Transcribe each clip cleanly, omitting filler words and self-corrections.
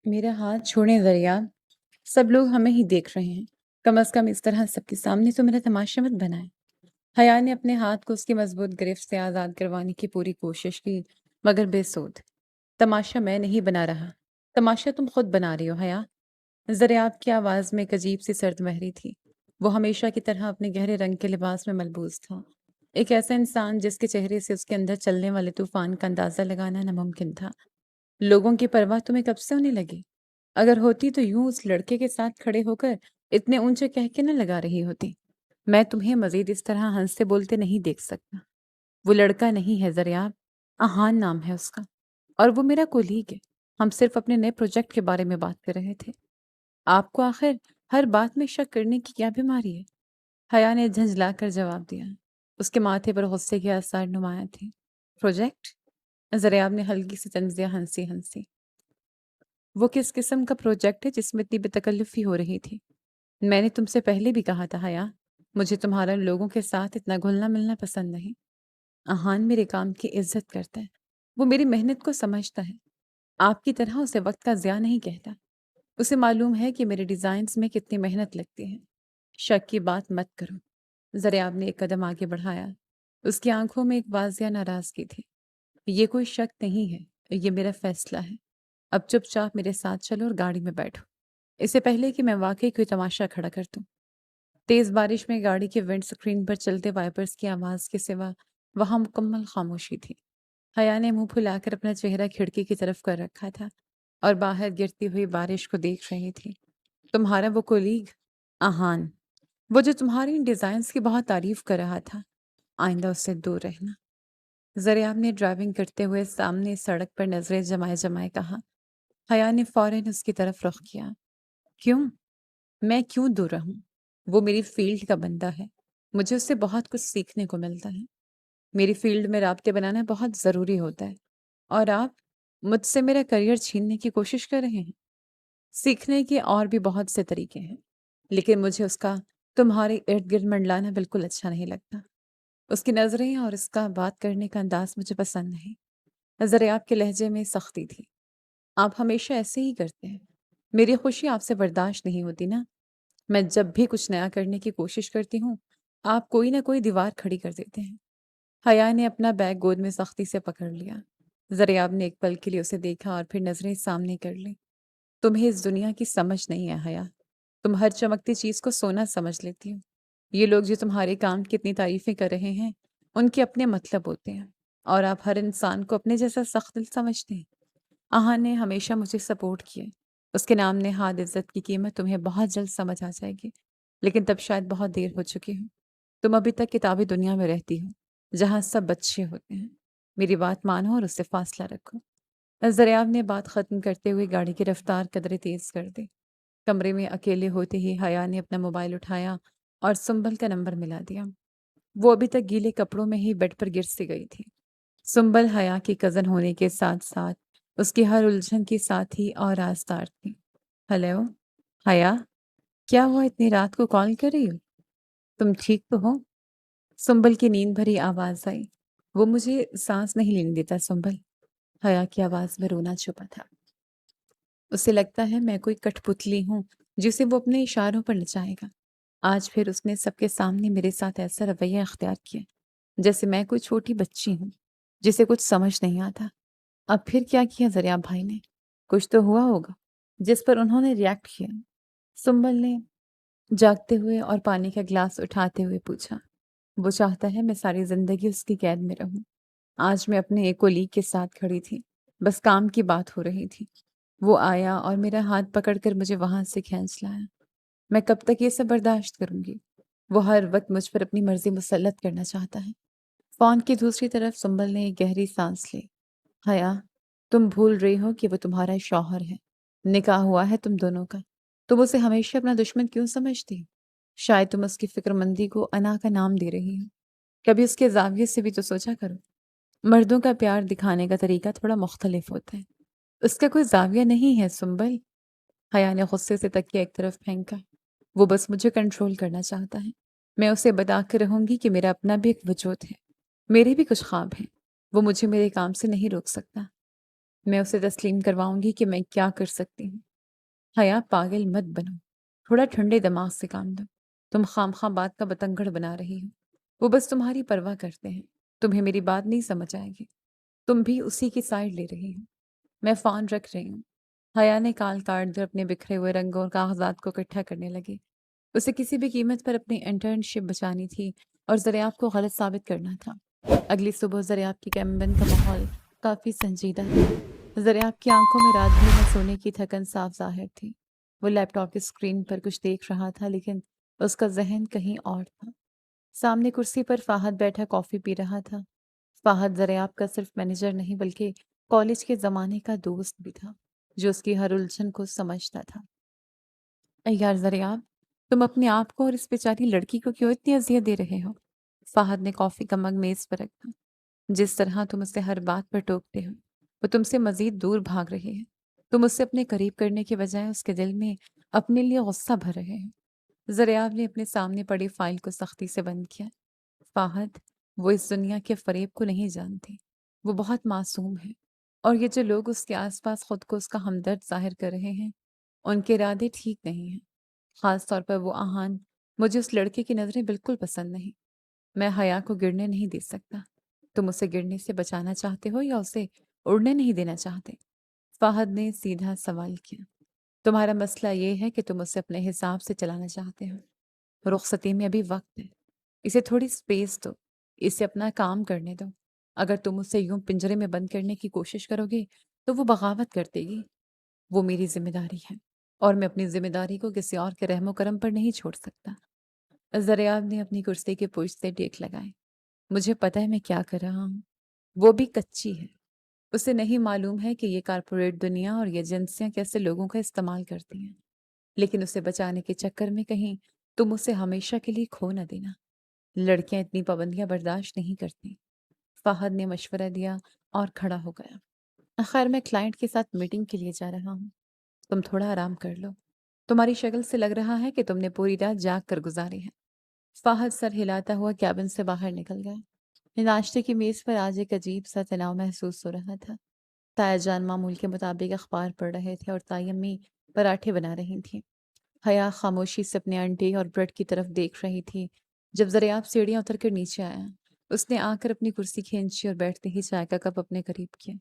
میرا ہاتھ چھوڑیں دریا، سب لوگ ہمیں ہی دیکھ رہے ہیں۔ کم از کم اس طرح سب کے سامنے تو میرا تماشا مت بنائے۔ حیا نے اپنے ہاتھ کو اس کی مضبوط گرفت سے آزاد کروانے کی پوری کوشش کی، مگر بے سود۔ تماشا میں نہیں بنا رہا، تماشا تم خود بنا رہی ہو حیا۔ زریاب کی آواز میں ایک عجیب سی سرد مہری تھی۔ وہ ہمیشہ کی طرح اپنے گہرے رنگ کے لباس میں ملبوس تھا، ایک ایسا انسان جس کے چہرے سے اس کے اندر چلنے والے طوفان کا اندازہ لگانا ناممکن تھا۔ لوگوں کی پرواہ تمہیں کب سے ہونے لگی؟ اگر ہوتی تو یوں اس لڑکے کے ساتھ کھڑے ہو کر اتنے اونچے کہہ کے نہ لگا رہی ہوتی۔ میں تمہیں مزید اس طرح ہنستے بولتے نہیں دیکھ سکتا۔ وہ لڑکا نہیں ہے زریاب، اہان نام ہے اس کا، اور وہ میرا کولیگ ہے۔ ہم صرف اپنے نئے پروجیکٹ کے بارے میں بات کر رہے تھے۔ آپ کو آخر ہر بات میں شک کرنے کی کیا بیماری ہے؟ حیا نے جھنجھلا کر جواب دیا۔ اس کے ماتھے پر غصے کے آثار نمایاں تھے۔ پروجیکٹ؟ زریاب نے ہلکی سی تنزیہ ہنسی ہنسی۔ وہ کس قسم کا پروجیکٹ ہے جس میں اتنی بے تکلفی ہو رہی تھی؟ میں نے تم سے پہلے بھی کہا تھا حیا، مجھے تمہارا لوگوں کے ساتھ اتنا گھلنا ملنا پسند نہیں۔ اہان میرے کام کی عزت کرتا ہے، وہ میری محنت کو سمجھتا ہے۔ آپ کی طرح اسے وقت کا ضیاع نہیں کہتا۔ اسے معلوم ہے کہ میرے ڈیزائنز میں کتنی محنت لگتی ہے۔ شک کی بات مت کرو۔ زریاب نے ایک قدم آگے بڑھایا۔ اس کی آنکھوں میں ایک واضح ناراضگی تھی۔ یہ کوئی شک نہیں ہے، یہ میرا فیصلہ ہے۔ اب چپ چاپ میرے ساتھ چلو اور گاڑی میں بیٹھو، اس سے پہلے کہ میں واقعی کوئی تماشا کھڑا کر دوں۔ تیز بارش میں گاڑی کے ونڈ سکرین پر چلتے وائپرز کی آواز کے سوا وہاں مکمل خاموشی تھی۔ حیا نے منہ پھلا کر اپنا چہرہ کھڑکی کی طرف کر رکھا تھا اور باہر گرتی ہوئی بارش کو دیکھ رہی تھی۔ تمہارا وہ کولیگ اہان، وہ جو تمہاری ان ڈیزائنز کی بہت تعریف کر رہا تھا، آئندہ اس سے دور رہنا۔ زریاب نے ڈرائیونگ کرتے ہوئے سامنے سڑک پر نظریں جمائے جمائے کہا۔ حیا نے فوراً اس کی طرف رخ کیا۔ کیوں؟ میں کیوں دور رہوں؟ وہ میری فیلڈ کا بندہ ہے، مجھے اس سے بہت کچھ سیکھنے کو ملتا ہے۔ میری فیلڈ میں رابطے بنانا بہت ضروری ہوتا ہے، اور آپ مجھ سے میرا کریئر چھیننے کی کوشش کر رہے ہیں۔ سیکھنے کے اور بھی بہت سے طریقے ہیں، لیکن مجھے اس کا تمہارے ارد گرد منڈلانا بالکل اچھا نہیں لگتا۔ اس کی نظریں اور اس کا بات کرنے کا انداز مجھے پسند نہیں۔ زریاب کے لہجے میں سختی تھی۔ آپ ہمیشہ ایسے ہی کرتے ہیں، میری خوشی آپ سے برداشت نہیں ہوتی نا۔ میں جب بھی کچھ نیا کرنے کی کوشش کرتی ہوں، آپ کوئی نہ کوئی دیوار کھڑی کر دیتے ہیں۔ حیا نے اپنا بیگ گود میں سختی سے پکڑ لیا۔ زریاب نے ایک پل کے لیے اسے دیکھا اور پھر نظریں سامنے کر لی۔ تمہیں اس دنیا کی سمجھ نہیں ہے حیا، تم ہر چمکتی چیز کو سونا سمجھ لیتی ہو۔ یہ لوگ جو تمہارے کام کی اتنی تعریفیں کر رہے ہیں، ان کے اپنے مطلب ہوتے ہیں، اور آپ ہر انسان کو اپنے جیسا سخت دل سمجھتے ہیں۔ آہا نے ہمیشہ مجھے سپورٹ کیا۔ اس کے نام نہاد عزت کی قیمت تمہیں بہت جلد سمجھ آ جائے گی، لیکن تب شاید بہت دیر ہو چکی ہو۔ تم ابھی تک کتابی دنیا میں رہتی ہو، جہاں سب بچے ہوتے ہیں۔ میری بات مانو اور اس سے فاصلہ رکھو۔ زریاب نے بات ختم کرتے ہوئے گاڑی کی رفتار قدرے تیز کر دی۔ کمرے میں اکیلے ہوتے ہی حیا نے اپنا موبائل اٹھایا اور سنبل کا نمبر ملا دیا۔ وہ ابھی تک گیلے کپڑوں میں ہی بیڈ پر گر سی گئی تھی۔ سنبل حیا کی کزن ہونے کے ساتھ ساتھ اس کی ہر الجھن کی ساتھی اور رازدار تھی۔ ہیلو حیا، کیا ہوا اتنی رات کو کال کر رہی ہو؟ تم ٹھیک تو ہو؟ سنبل کی نیند بھری آواز آئی۔ وہ مجھے سانس نہیں لینے دیتا سنبل۔ حیا کی آواز میں رونا چھپا تھا۔ اسے لگتا ہے میں کوئی کٹھ پتلی ہوں جسے وہ اپنے اشاروں پر نچائے گا۔ آج پھر اس نے سب کے سامنے میرے ساتھ ایسا رویہ اختیار کیا جیسے میں کوئی چھوٹی بچی ہوں جسے کچھ سمجھ نہیں آتا۔ اب پھر کیا کیا زریاب بھائی نے؟ کچھ تو ہوا ہوگا جس پر انہوں نے ریاکٹ کیا۔ سنبل نے جاگتے ہوئے اور پانی کا گلاس اٹھاتے ہوئے پوچھا۔ وہ چاہتا ہے میں ساری زندگی اس کی قید میں رہوں۔ آج میں اپنے ایک کولیگ کے ساتھ کھڑی تھی، بس کام کی بات ہو رہی تھی۔ وہ آیا اور میرا ہاتھ پکڑ کر مجھے وہاں سے کھینچ لایا۔ میں کب تک یہ سب برداشت کروں گی؟ وہ ہر وقت مجھ پر اپنی مرضی مسلط کرنا چاہتا ہے۔ فون کی دوسری طرف سنبل نے ایک گہری سانس لی۔ حیا، تم بھول رہی ہو کہ وہ تمہارا شوہر ہے، نکاح ہوا ہے تم دونوں کا۔ تم اسے ہمیشہ اپنا دشمن کیوں سمجھتی ہو؟ شاید تم اس کی فکر مندی کو انا کا نام دے رہی ہو۔ کبھی اس کے زاویے سے بھی تو سوچا کرو۔ مردوں کا پیار دکھانے کا طریقہ تھوڑا مختلف ہوتا ہے۔ اس کا کوئی زاویہ نہیں ہے سنبل۔ حیا نے غصے سے تکیہ ایک طرف پھینکا۔ وہ بس مجھے کنٹرول کرنا چاہتا ہے۔ میں اسے بتا کر رہوں گی کہ میرا اپنا بھی ایک وجود ہے، میرے بھی کچھ خواب ہیں۔ وہ مجھے میرے کام سے نہیں روک سکتا۔ میں اسے تسلیم کرواؤں گی کہ میں کیا کر سکتی ہوں۔ حیا پاگل مت بنو، تھوڑا ٹھنڈے دماغ سے کام لو۔ تم خواہ بات کا بتنگڑ بنا رہی ہو۔ وہ بس تمہاری پرواہ کرتے ہیں، تمہیں میری بات نہیں سمجھ آئے گی، تم بھی اسی کی سائڈ لے رہی ہو۔ میں فون رکھ رہی ہوں۔ حیا نے کال کاٹ دیا، اپنے بکھرے ہوئے رنگوں اور کاغذات کو اکٹھا کرنے لگی۔ اسے کسی بھی قیمت پر اپنی انٹرنشپ بچانی تھی اور زریاب کو غلط ثابت کرنا تھا۔ اگلی صبح زریاب کی کیمبن کا ماحول کافی سنجیدہ تھا۔ زریاب کی آنکھوں میں رات بھر میں سونے کی تھکن صاف ظاہر تھی۔ وہ لیپ ٹاپ کی اسکرین پر کچھ دیکھ رہا تھا، لیکن اس کا ذہن کہیں اور تھا۔ سامنے کرسی پر فہد بیٹھا کافی پی رہا تھا۔ فہد زریاب کا صرف مینیجر نہیں بلکہ کالج کے زمانے کا دوست بھی تھا، جو اس کی ہر الجھن کو سمجھتا تھا۔ اے یار زریاب، تم اپنے آپ کو اور اس بیچاری لڑکی کو کیوں اتنی اذیت دے رہے ہو؟ فہد نے کافی کا مگ میز پر رکھا۔ جس طرح تم اسے ہر بات پر ٹوکتے ہو، وہ تم سے مزید دور بھاگ رہی ہے۔ تم اسے اپنے قریب کرنے کے بجائے اس کے دل میں اپنے لیے غصہ بھر رہے ہو۔ زریاب نے اپنے سامنے پڑی فائل کو سختی سے بند کیا۔ فہد، وہ اس دنیا کے فریب کو نہیں جانتی۔ وہ بہت معصوم ہے، اور یہ جو لوگ اس کے آس پاس خود کو اس کا ہمدرد ظاہر کر رہے ہیں، ان کے ارادے ٹھیک نہیں ہیں۔ خاص طور پر وہ آہان، مجھے اس لڑکے کی نظریں بالکل پسند نہیں۔ میں حیا کو گرنے نہیں دے سکتا۔ تم اسے گرنے سے بچانا چاہتے ہو یا اسے اڑنے نہیں دینا چاہتے؟ فہد نے سیدھا سوال کیا۔ تمہارا مسئلہ یہ ہے کہ تم اسے اپنے حساب سے چلانا چاہتے ہو۔ رخصتی میں ابھی وقت ہے، اسے تھوڑی سپیس دو، اسے اپنا کام کرنے دو۔ اگر تم اسے یوں پنجرے میں بند کرنے کی کوشش کرو گے تو وہ بغاوت کر دے گی۔ وہ میری ذمہ داری ہے، اور میں اپنی ذمہ داری کو کسی اور کے رحم و کرم پر نہیں چھوڑ سکتا۔ زریاب نے اپنی کرسی کے پشت سے ٹیک لگائے۔ مجھے پتہ ہے میں کیا کر رہا ہوں۔ وہ بھی کچی ہے۔ اسے نہیں معلوم ہے کہ یہ کارپوریٹ دنیا اور یہ ایجنسیاں کیسے لوگوں کا استعمال کرتی ہیں، لیکن اسے بچانے کے چکر میں کہیں تم اسے ہمیشہ کے لیے کھو نہ دینا۔ لڑکیاں اتنی پابندیاں برداشت نہیں کرتی۔ فہد نے مشورہ دیا اور کھڑا ہو گیا۔ خیر، میں کلائنٹ کے ساتھ میٹنگ کے لیے جا رہا ہوں، تم تھوڑا آرام کر لو۔ تمہاری شکل سے لگ رہا ہے کہ تم نے پوری رات جاگ کر گزاری ہے۔ فہد سر ہلاتا ہوا کیبن سے باہر نکل گیا۔ ناشتے کی میز پر آج ایک عجیب سا تناؤ محسوس ہو رہا تھا۔ تایا جان معمول کے مطابق اخبار پڑھ رہے تھے اور تائی امی پراٹھے بنا رہی تھیں۔ حیا خاموشی سے اپنے انڈے اور بریڈ کی طرف دیکھ رہی تھی۔ جب زریاب سیڑھیاں اتر کر نیچے آیا، اس نے آ کر اپنی کرسی کھینچی اور بیٹھتے ہی چائے کا کپ اپنے قریب کیا۔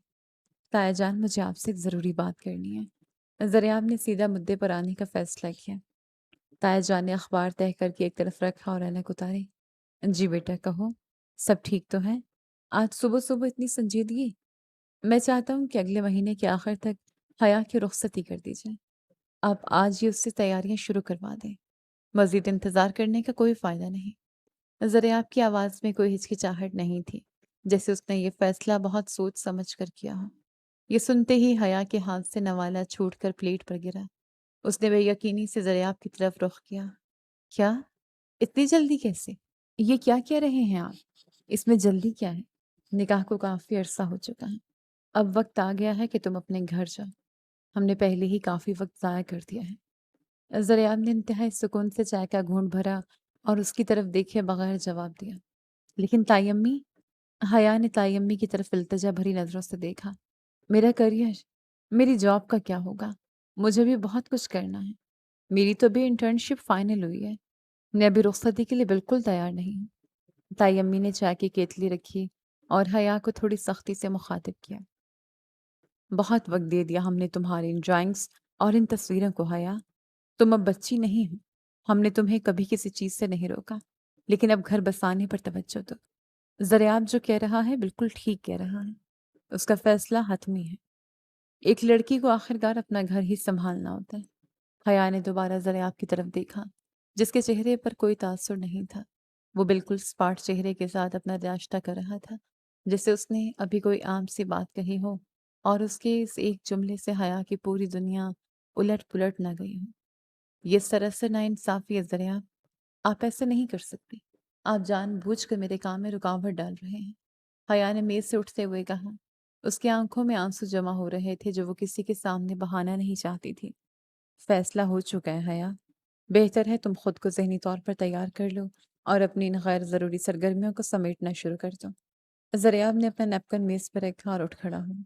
تایا جان، مجھے آپ سے ایک ضروری بات کرنی ہے۔ زریاب نے سیدھا مدعے پر آنے کا فیصلہ کیا۔ تایا جان نے اخبار تہہ کر کے ایک طرف رکھا اور اینک اتاری۔ جی بیٹا، کہو، سب ٹھیک تو ہے؟ آج صبح صبح اتنی سنجیدگی؟ میں چاہتا ہوں کہ اگلے مہینے کے آخر تک حیا کی رخصتی کر دی جائے۔ آپ آج ہی اس سے تیاریاں شروع کروا دیں۔ مزید انتظار کرنے کا کوئی فائدہ نہیں۔ زریاب کی آواز میں کوئی ہچکچاہٹ نہیں تھی، جیسے اس نے یہ فیصلہ بہت سوچ سمجھ کر کیا ہو۔ یہ سنتے ہی حیا کے ہاتھ سے نوالا چھوٹ کر پلیٹ پر گرا۔ اس نے بے یقینی سے زریاب کی طرف رخ کیا۔ کیا؟ اتنی جلدی کیسے؟ یہ کیا کہہ رہے ہیں آپ؟ اس میں جلدی کیا ہے؟ نکاح کو کافی عرصہ ہو چکا ہے، اب وقت آ گیا ہے کہ تم اپنے گھر جاؤ۔ ہم نے پہلے ہی کافی وقت ضائع کر دیا ہے۔ زریاب نے انتہائی سکون سے چائے کا گھونٹ بھرا اور اس کی طرف دیکھے بغیر جواب دیا۔ لیکن تائی امی؟ حیا نے تائی امی کی طرف التجا بھری نظروں سے دیکھا۔ میرا کریئر، میری جاب کا کیا ہوگا؟ مجھے بھی بہت کچھ کرنا ہے۔ میری تو بھی انٹرنشپ فائنل ہوئی ہے۔ میں ابھی رخصتی کے لیے بالکل تیار نہیں ہوں۔ تائی امی نے چائے کی کیتلی رکھی اور حیا کو تھوڑی سختی سے مخاطب کیا۔ بہت وقت دے دیا ہم نے تمہاری ان ڈرائنگز اور ان تصویروں کو حیا۔ تم اب بچی نہیں ہو۔ ہم نے تمہیں کبھی کسی چیز سے نہیں روکا، لیکن اب گھر بسانے پر توجہ دو۔ زریاب جو کہہ رہا ہے بالکل ٹھیک کہہ رہا ہے۔ اس کا فیصلہ حتمی ہے۔ ایک لڑکی کو آخرکار اپنا گھر ہی سنبھالنا ہوتا ہے۔ حیا نے دوبارہ زریاب کی طرف دیکھا، جس کے چہرے پر کوئی تاثر نہیں تھا۔ وہ بالکل اسپاٹ چہرے کے ساتھ اپنا ناشتہ کر رہا تھا، جیسے اس نے ابھی کوئی عام سی بات کہی ہو اور اس کے اس ایک جملے سے حیا کی پوری دنیا الٹ پلٹ نہ گئی ہو۔ یہ سراسر ناانصافی ہے زریاب، آپ ایسے نہیں کر سکتے۔ آپ جان بوجھ کر میرے کام میں رکاوٹ ڈال رہے ہیں۔ حیا نے میز سے اٹھتے ہوئے کہا۔ اس کی آنکھوں میں آنسو جمع ہو رہے تھے جو وہ کسی کے سامنے بہانا نہیں چاہتی تھی۔ فیصلہ ہو چکا ہے حیا، بہتر ہے تم خود کو ذہنی طور پر تیار کر لو اور اپنی ان غیر ضروری سرگرمیوں کو سمیٹنا شروع کر دو۔ زریاب نے اپنا نیپکن میز پر رکھا اور اٹھ کھڑا ہوا۔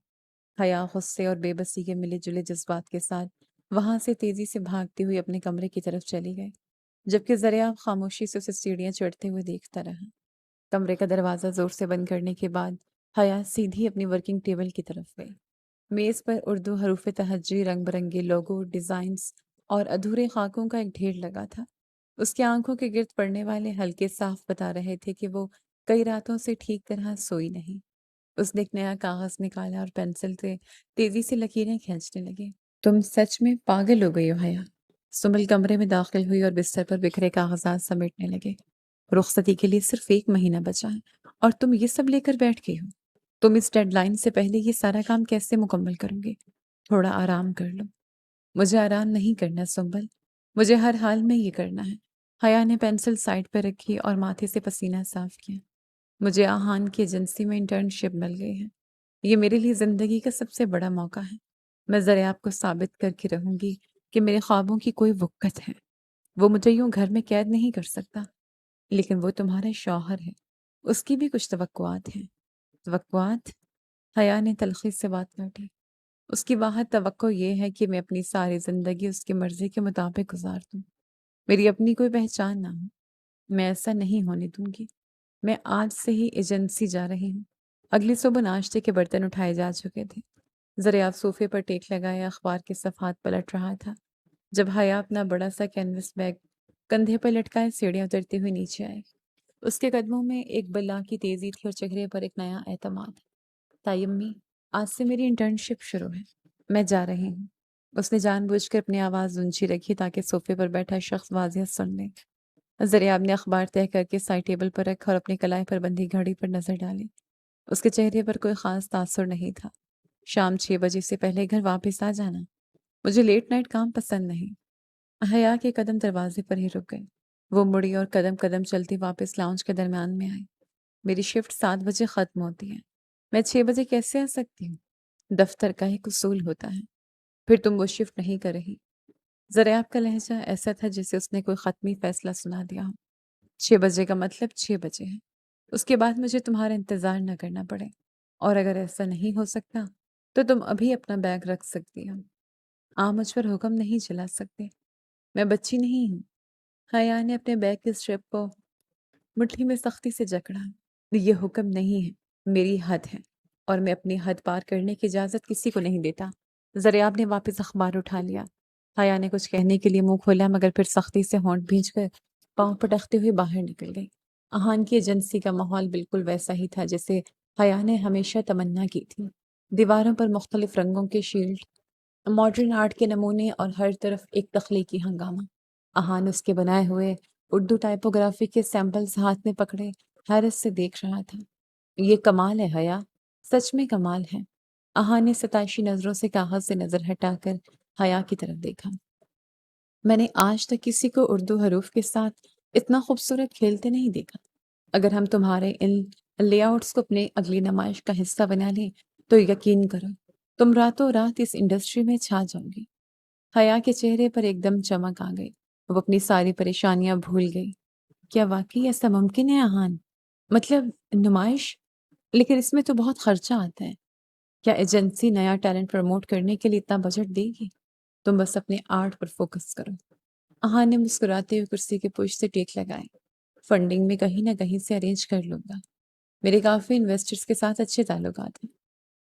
حیا غصے اور بے بسی کے ملے جلے جذبات کے ساتھ وہاں سے تیزی سے بھاگتی ہوئی اپنے کمرے کی طرف چلی گئی، جبکہ ذریعہ خاموشی سے اسے سیڑھیاں چڑھتے ہوئے دیکھتا رہا۔ کمرے کا دروازہ زور سے بند کرنے کے بعد حیا سیدھی اپنی ورکنگ ٹیبل کی طرف گئی۔ میز پر اردو حروف تہجی، رنگ برنگے لوگو، ڈیزائنز اور ادھورے خاکوں کا ایک ڈھیر لگا تھا۔ اس کی آنکھوں کے گرد پڑنے والے ہلکے صاف بتا رہے تھے کہ وہ کئی راتوں سے ٹھیک طرح سوئی نہیں۔ اس نے ایک نیا کاغذ نکالا اور پینسل سے تیزی سے لکیریں کھینچنے لگی۔ تم سچ میں پاگل ہو گئی ہو حیا؟ سمل کمرے میں داخل ہوئی اور بستر پر بکھرے کاغذات سمیٹنے لگے۔ رخصتی کے لیے صرف 1 مہینہ بچا ہے اور تم یہ سب لے کر بیٹھ گئی ہو۔ تم اس ڈیڈ لائن سے پہلے یہ سارا کام کیسے مکمل کرو گے؟ تھوڑا آرام کر لو۔ مجھے آرام نہیں کرنا سنبل، مجھے ہر حال میں یہ کرنا ہے۔ حیا نے پینسل سائڈ پہ رکھی اور ماتھے سے پسینہ صاف کیا۔ مجھے آہان کی ایجنسی میں انٹرنشپ مل گئی ہے۔ یہ میرے لیے زندگی کا سب سے بڑا موقع ہے۔ میں ذرا آپ کو ثابت کر کے رہوں گی کہ میرے خوابوں کی کوئی وقت ہے۔ وہ مجھے یوں گھر میں قید نہیں کر سکتا۔ لیکن وہ تمہارا شوہر ہے، اس کی بھی کچھ توقعات ہیں۔ توقعات؟ حیا نے تلخی سے بات کاٹی۔ اس کی واحد توقع یہ ہے کہ میں اپنی ساری زندگی اس کی مرضی کے مطابق گزار دوں، میری اپنی کوئی پہچان نہ ہو۔ میں ایسا نہیں ہونے دوں گی۔ میں آج سے ہی ایجنسی جا رہی ہوں۔ اگلی صبح ناشتے کے برتن اٹھائے جا چکے تھے۔ ذریعہ صوفے پر ٹیک لگائے اخبار کے صفحات پلٹ رہا تھا جب حیا اپنا بڑا سا کینوس بیگ کندھے پر لٹکائے سیڑھیاں اترتے ہوئے نیچے آئے۔ اس کے قدموں میں ایک بلا کی تیزی تھی اور چہرے پر ایک نیا اعتماد۔ تائی امی، آج سے میری انٹرنشپ شروع ہے، میں جا رہی ہوں۔ اس نے جان بوجھ کر اپنی آواز اونچی رکھی تاکہ صوفے پر بیٹھا شخص واضح سن لے۔ ذریعہ نے اخبار طے کر کے سائڈ ٹیبل پر رکھا اور اپنی کلائی پر بندھی گھڑی پر نظر ڈالی۔ اس کے چہرے پر کوئی خاص تاثر نہیں تھا۔ شام 6 بجے سے پہلے گھر واپس آ جانا۔ مجھے لیٹ نائٹ کام پسند نہیں۔ حیا کے قدم دروازے پر ہی رک گئے۔ وہ مڑی اور قدم قدم چلتی واپس لاؤنج کے درمیان میں آئی۔ میری شفٹ 7 بجے ختم ہوتی ہے، میں 6 بجے کیسے آ سکتی ہوں؟ دفتر کا ایک اصول ہوتا ہے۔ پھر تم وہ شفٹ نہیں کر رہی۔ ذرا آپ کا لہجہ ایسا تھا جیسے اس نے کوئی حتمی فیصلہ سنا دیا ہو۔ 6 بجے کا مطلب 6 بجے ہے۔ اس کے بعد مجھے تمہارا انتظار نہ کرنا پڑے، اور اگر ایسا نہیں ہو سکتا تو تم ابھی اپنا بیگ رکھ سکتی ہو۔ آپ مجھ پر حکم نہیں چلا سکتے، میں بچی نہیں ہوں۔ حیا نے اپنے بیگ کی اسٹرپ کو مٹھی میں سختی سے جکڑا۔ یہ حکم نہیں ہے، میری حد ہے، اور میں اپنی حد پار کرنے کی اجازت کسی کو نہیں دیتا۔ ذریعہ نے واپس اخبار اٹھا لیا۔ حیا نے کچھ کہنے کے لیے منہ کھولا مگر پھر سختی سے ہونٹ بھینچ کر پاؤں پٹکتے ہوئے باہر نکل گئی۔ آہان کی ایجنسی کا ماحول بالکل ویسا ہی تھا جیسے حیا نے ہمیشہ تمنا کی تھی۔ دیواروں پر مختلف رنگوں کے شیلڈ، ماڈرن آرٹ کے نمونے اور ہر طرف ایک تخلیقی ہنگامہ۔ آہان اس کے بنائے ہوئے اردو ٹائپوگرافی کے سیمپلز ہاتھ میں پکڑے حیرت سے دیکھ رہا تھا۔ یہ کمال ہے حیا، سچ میں کمال ہے۔ آہان نے ستائشی نظروں سے کاغذ سے نظر ہٹا کر حیا کی طرف دیکھا۔ میں نے آج تک کسی کو اردو حروف کے ساتھ اتنا خوبصورت کھیلتے نہیں دیکھا۔ اگر ہم تمہارے ان لے آؤٹس کو اپنے اگلی نمائش کا حصہ بنا لیں تو یقین کرو تم راتوں رات اس انڈسٹری میں چھا جاؤ گی۔ حیا کے چہرے پر ایک دم چمک آ گئی۔ وہ اپنی ساری پریشانیاں بھول گئی۔ کیا واقعی ایسا ممکن ہے آہان؟ مطلب نمائش؟ لیکن اس میں تو بہت خرچہ آتا ہے۔ کیا ایجنسی نیا ٹیلنٹ پروموٹ کرنے کے لیے اتنا بجٹ دے گی؟ تم بس اپنے آرٹ پر فوکس کرو۔ آہان نے مسکراتے ہوئے کرسی کے پشت سے ٹیک لگائے۔ فنڈنگ میں کہیں نہ کہیں سے ارینج کر لوں گا۔ میرے کافی انویسٹرز کے ساتھ اچھے تعلقات ہیں۔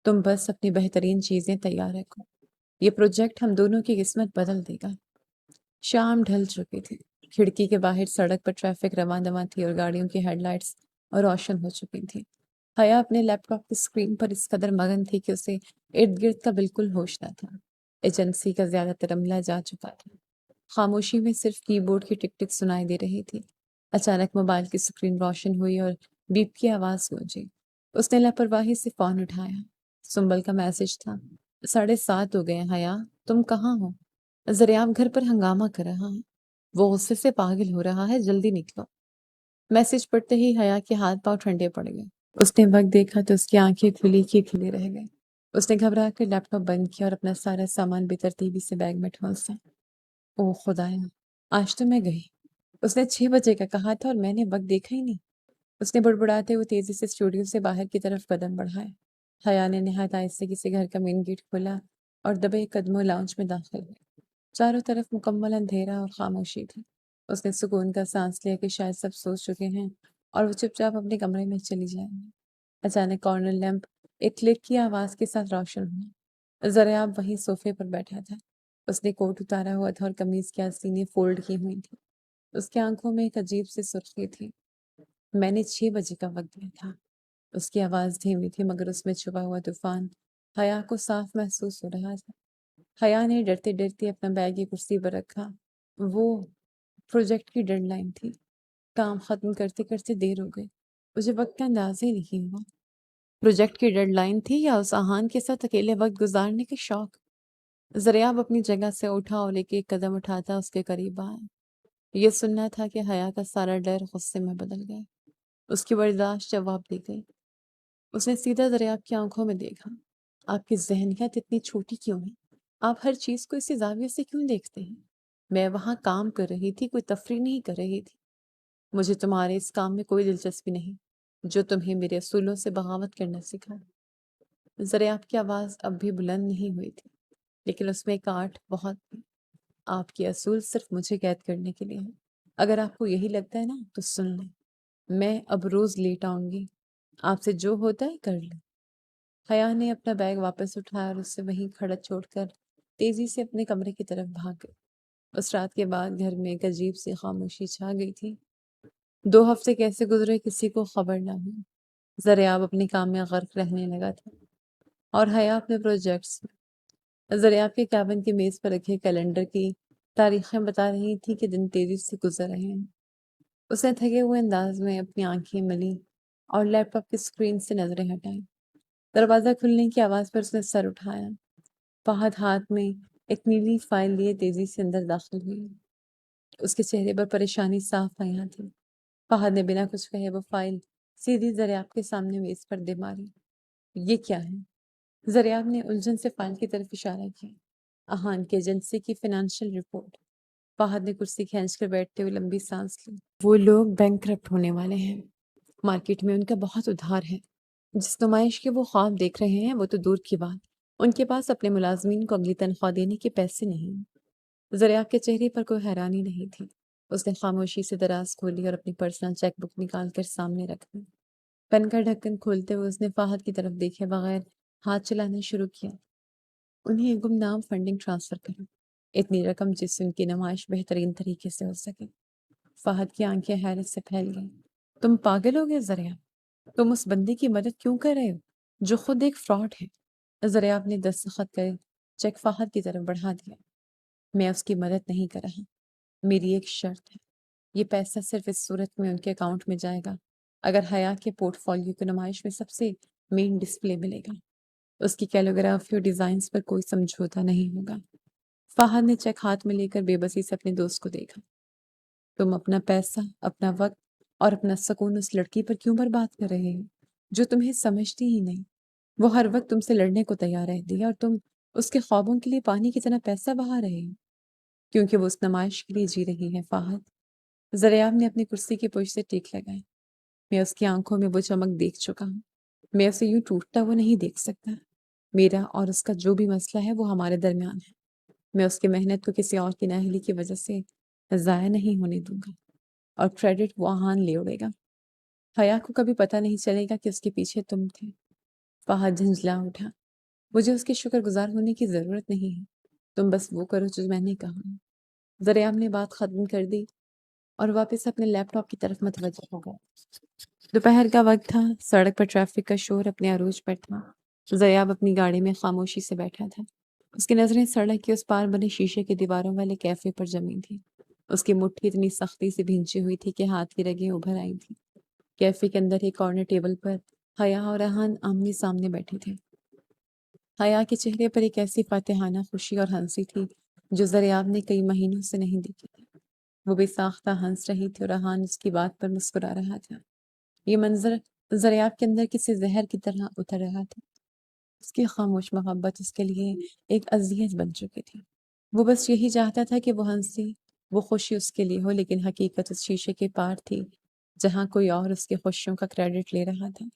تم بس اپنی بہترین چیزیں تیار رکھو۔ یہ پروجیکٹ ہم دونوں کی قسمت بدل دے گا۔ شام ڈھل چکی تھی۔ کھڑکی کے باہر سڑک پر ٹریفک رواں دواں تھی اور گاڑیوں کی ہیڈ لائٹس روشن ہو چکی تھی۔ حیا اپنے لیپ ٹاپ کی اسکرین پر اس قدر مگن تھی کہ اسے ارد گرد کا بالکل ہوش نہ تھا۔ ایجنسی کا زیادہ تر عملہ جا چکا تھا۔ خاموشی میں صرف کی بورڈ کی ٹک ٹک سنائی دے رہی تھی۔ اچانک موبائل کی اسکرین روشن ہوئی اور بیپ کی آواز گونجی۔ اس نے لاپرواہی سے فون اٹھایا۔ سنبل کا میسج تھا۔ 7:30 ہو گئے ہیں حیا، تم کہاں ہو؟ ذریعہ گھر پر ہنگامہ کر رہا ہے، وہ غصے سے پاگل ہو رہا ہے، جلدی نکلو۔ میسج پڑھتے ہی حیا کے ہاتھ پاؤں ٹھنڈے پڑ گئے۔ اس نے وقت دیکھا تو اس کی آنکھیں کھلی کی کھلی رہ گئی۔ اس نے گھبرا کر لیپ ٹاپ بند کیا اور اپنا سارا سامان بے ترتیبی سے بیگ میں ٹھونسا۔ اوہ خدایا، آج تو میں گئی۔ اس نے 6 بجے کا کہا تھا اور میں نے وقت دیکھا ہی نہیں۔ اس نے بڑبڑاتے ہوئے تیزی سے اسٹوڈیو سے باہر کی طرف قدم بڑھائے۔ حیا نے نہایت آہستگی سے گھر کا مین گیٹ کھولا اور دبے قدموں لاؤنج میں داخل ہوئی۔ چاروں طرف مکمل اندھیرا اور خاموشی تھی۔ اس نے سکون کا سانس لیا کہ شاید سب سو چکے ہیں اور وہ چپ چاپ اپنے کمرے میں چلی جائیں گی۔ اچانک کارنر لیمپ ایک کلک کی آواز کے ساتھ روشن ہوا۔ ضریاب وہیں صوفے پر بیٹھا تھا۔ اس نے کوٹ اتارا ہوا تھا اور قمیض کی آستینیں فولڈ کی ہوئی تھی۔ اس کی آنکھوں میں ایک عجیب سی سرخی تھی۔ میں نے 6 بجے کا وقت دیا تھا۔ اس کی آواز دھیمی تھی مگر اس میں چھپا ہوا طوفان حیا کو صاف محسوس ہو رہا تھا۔ حیا نے ڈرتے ڈرتے اپنا بیگ ایک کرسی پر رکھا۔ وہ پروجیکٹ کی ڈیڈ لائن تھی۔ کام ختم کرتے کرتے دیر ہو گئی۔ مجھے وقت کا اندازہ ہی نہیں ہوا۔ پروجیکٹ کی ڈیڈ لائن تھی یا اس آہان کے ساتھ اکیلے وقت گزارنے کے شوق؟ ضریاب اپنی جگہ سے اٹھا اور ایک قدم اٹھاتا اس کے قریب آیا۔ یہ سننا تھا کہ حیا کا سارا ڈر غصے میں بدل گیا۔ اس کی برداشت جواب دی گئی۔ اس نے سیدھا ضریاب کی آنکھوں میں دیکھا۔ آپ کی ذہنیت اتنی چھوٹی کیوں ہے؟ آپ ہر چیز کو اسی زاویے سے کیوں دیکھتے ہیں؟ میں وہاں کام کر رہی تھی، کوئی تفریح نہیں کر رہی تھی۔ مجھے تمہارے اس کام میں کوئی دلچسپی نہیں جو تمہیں میرے اصولوں سے بغاوت کرنا سکھائے۔ ضریاب کی آواز اب بھی بلند نہیں ہوئی تھی لیکن اس میں کاٹ بہت تھی۔ آپ کے اصول صرف مجھے قید کرنے کے لیے ہیں۔ اگر آپ کو یہی لگتا ہے نا تو سن لیں، میں اب روز لیٹ آؤں گی۔ آپ سے جو ہوتا ہے کر لیں۔ حیا نے اپنا بیگ واپس اٹھایا اور اسے وہیں کھڑا چھوڑ کر تیزی سے اپنے کمرے کی طرف بھاگ گئی۔ اس رات کے بعد گھر میں ایک عجیب سی خاموشی چھا گئی تھی۔ 2 ہفتے کیسے گزرے کسی کو خبر نہ ہوئی۔ ضریاب اپنے کام میں غرق رہنے لگا تھا اور حیا اپنے پروجیکٹس میں۔ ضریاب کے کیبن کی میز پر رکھے کیلنڈر کی تاریخیں بتا رہی تھی کہ دن تیزی سے گزر رہے ہیں۔ اس نے تھکے ہوئے انداز میں اپنی آنکھیں ملی اور لیپ ٹاپ کی اسکرین سے نظریں ہٹائیں۔ دروازہ کھلنے کی آواز پر اس نے سر اٹھایا۔ فہد ہاتھ میں ایک نیلی فائل لیے تیزی سے اندر داخل ہوئی۔ اس کے چہرے پر پریشانی صاف عیاں تھی۔ فہد نے بنا کچھ کہے وہ فائل سیدھی ضریاب کے سامنے میز پر دے ماری۔ یہ کیا ہے؟ ضریاب نے الجھن سے فائل کی طرف اشارہ کیا۔ اہان کی ایجنسی کی فنانشل رپورٹ۔ فہد نے کرسی کھینچ کر بیٹھتے ہوئے لمبی سانس لی۔ وہ لوگ بینکرپٹ ہونے والے ہیں۔ مارکیٹ میں ان کا بہت ادھار ہے۔ جس نمائش کے وہ خواب دیکھ رہے ہیں وہ تو دور کی بات، ان کے پاس اپنے ملازمین کو اگلی تنخواہ دینے کے پیسے نہیں۔ ضریاب کے چہرے پر کوئی حیرانی نہیں تھی۔ اس نے خاموشی سے دراز کھولی اور اپنی پرسنل چیک بک نکال کر سامنے رکھ دی۔ پین کا ڈھکن کھولتے ہوئے اس نے فہد کی طرف دیکھے بغیر ہاتھ چلانا شروع کیا۔ انہیں ایک گمنام فنڈنگ ٹرانسفر کرو، اتنی رقم جس سے ان کی نمائش بہترین طریقے سے ہو سکے۔ فہد کی آنکھیں حیرت سے پھیل گئیں۔ تم پاگل ہو گئے ضریاب؟ تم اس بندے کی مدد کیوں کر رہے ہو جو خود ایک فراڈ ہے؟ ضریاب نے دستخط کر چیک فہد کی طرف بڑھا دیا۔ میں اس کی مدد نہیں کر رہا، میری ایک شرط ہے۔ یہ پیسہ صرف اس صورت میں ان کے اکاؤنٹ میں جائے گا اگر حیا کے پورٹ فولیو کی نمائش میں سب سے مین ڈسپلے ملے گا۔ اس کی کیلیگرافی اور ڈیزائنز پر کوئی سمجھوتا نہیں ہوگا۔ فہد نے چیک ہاتھ میں لے کر بے بسی سے اپنے دوست کو دیکھا۔ تم اپنا پیسہ، اپنا وقت اور اپنا سکون اس لڑکی پر کیوں برباد کر رہے ہو جو تمہیں سمجھتی ہی نہیں؟ وہ ہر وقت تم سے لڑنے کو تیار رہتی ہے اور تم اس کے خوابوں کے لیے پانی کی طرح پیسہ بہا رہے ہو کیونکہ وہ اس نمائش کے لیے جی رہی ہے۔ فہد، ضریاب نے اپنی کرسی کی پشت سے ٹیک لگائی۔ میں اس کی آنکھوں میں وہ چمک دیکھ چکا ہوں۔ میں اسے یوں ٹوٹتا وہ نہیں دیکھ سکتا۔ میرا اور اس کا جو بھی مسئلہ ہے وہ ہمارے درمیان ہے۔ میں اس کی محنت کو کسی اور کی نااہلی کی وجہ سے ضائع نہیں ہونے دوں گا اور کریڈٹ وہ آہان لے اڑے گا۔ حیا کو کبھی پتہ نہیں چلے گا کہ اس کے پیچھے تم تھے۔ فہد جھنجھلا اٹھا۔ مجھے اس کے شکر گزار ہونے کی ضرورت نہیں ہے، تم بس وہ کرو جو میں نے کہا۔ ضریاب نے بات ختم کر دی اور واپس اپنے لیپ ٹاپ کی طرف متوجہ ہو گیا۔ دوپہر کا وقت تھا، سڑک پر ٹریفک کا شور اپنے عروج پر تھا۔ ضریاب اپنی گاڑی میں خاموشی سے بیٹھا تھا۔ اس کی نظریں سڑک کے اس پار بنے شیشے کے دیواروں والے کیفے پر جمی تھی۔ اس کی مٹھی اتنی سختی سے بھینچی ہوئی تھی کہ ہاتھ کی رگیں ابھر آئی تھیں۔ کیفے کے اندر ایک کارنر ٹیبل پر حیا اور اہان آمنے سامنے بیٹھے تھے۔ حیا کے چہرے پر ایک ایسی فاتحانہ خوشی اور ہنسی تھی جو ضریاب نے کئی مہینوں سے نہیں دیکھی تھی۔ وہ بے ساختہ ہنس رہی تھی اور اہان اس کی بات پر مسکرا رہا تھا۔ یہ منظر ضریاب کے اندر کسی زہر کی طرح اتر رہا تھا۔ اس کی خاموش محبت اس کے لیے ایک اذیت بن چکی تھی۔ وہ بس یہی چاہتا تھا کہ وہ ہنسی، وہ خوشی اس کے لیے ہو، لیکن حقیقت اس شیشے کے پار تھی جہاں کوئی اور اس کی خوشیوں کا کریڈٹ لے رہا تھا۔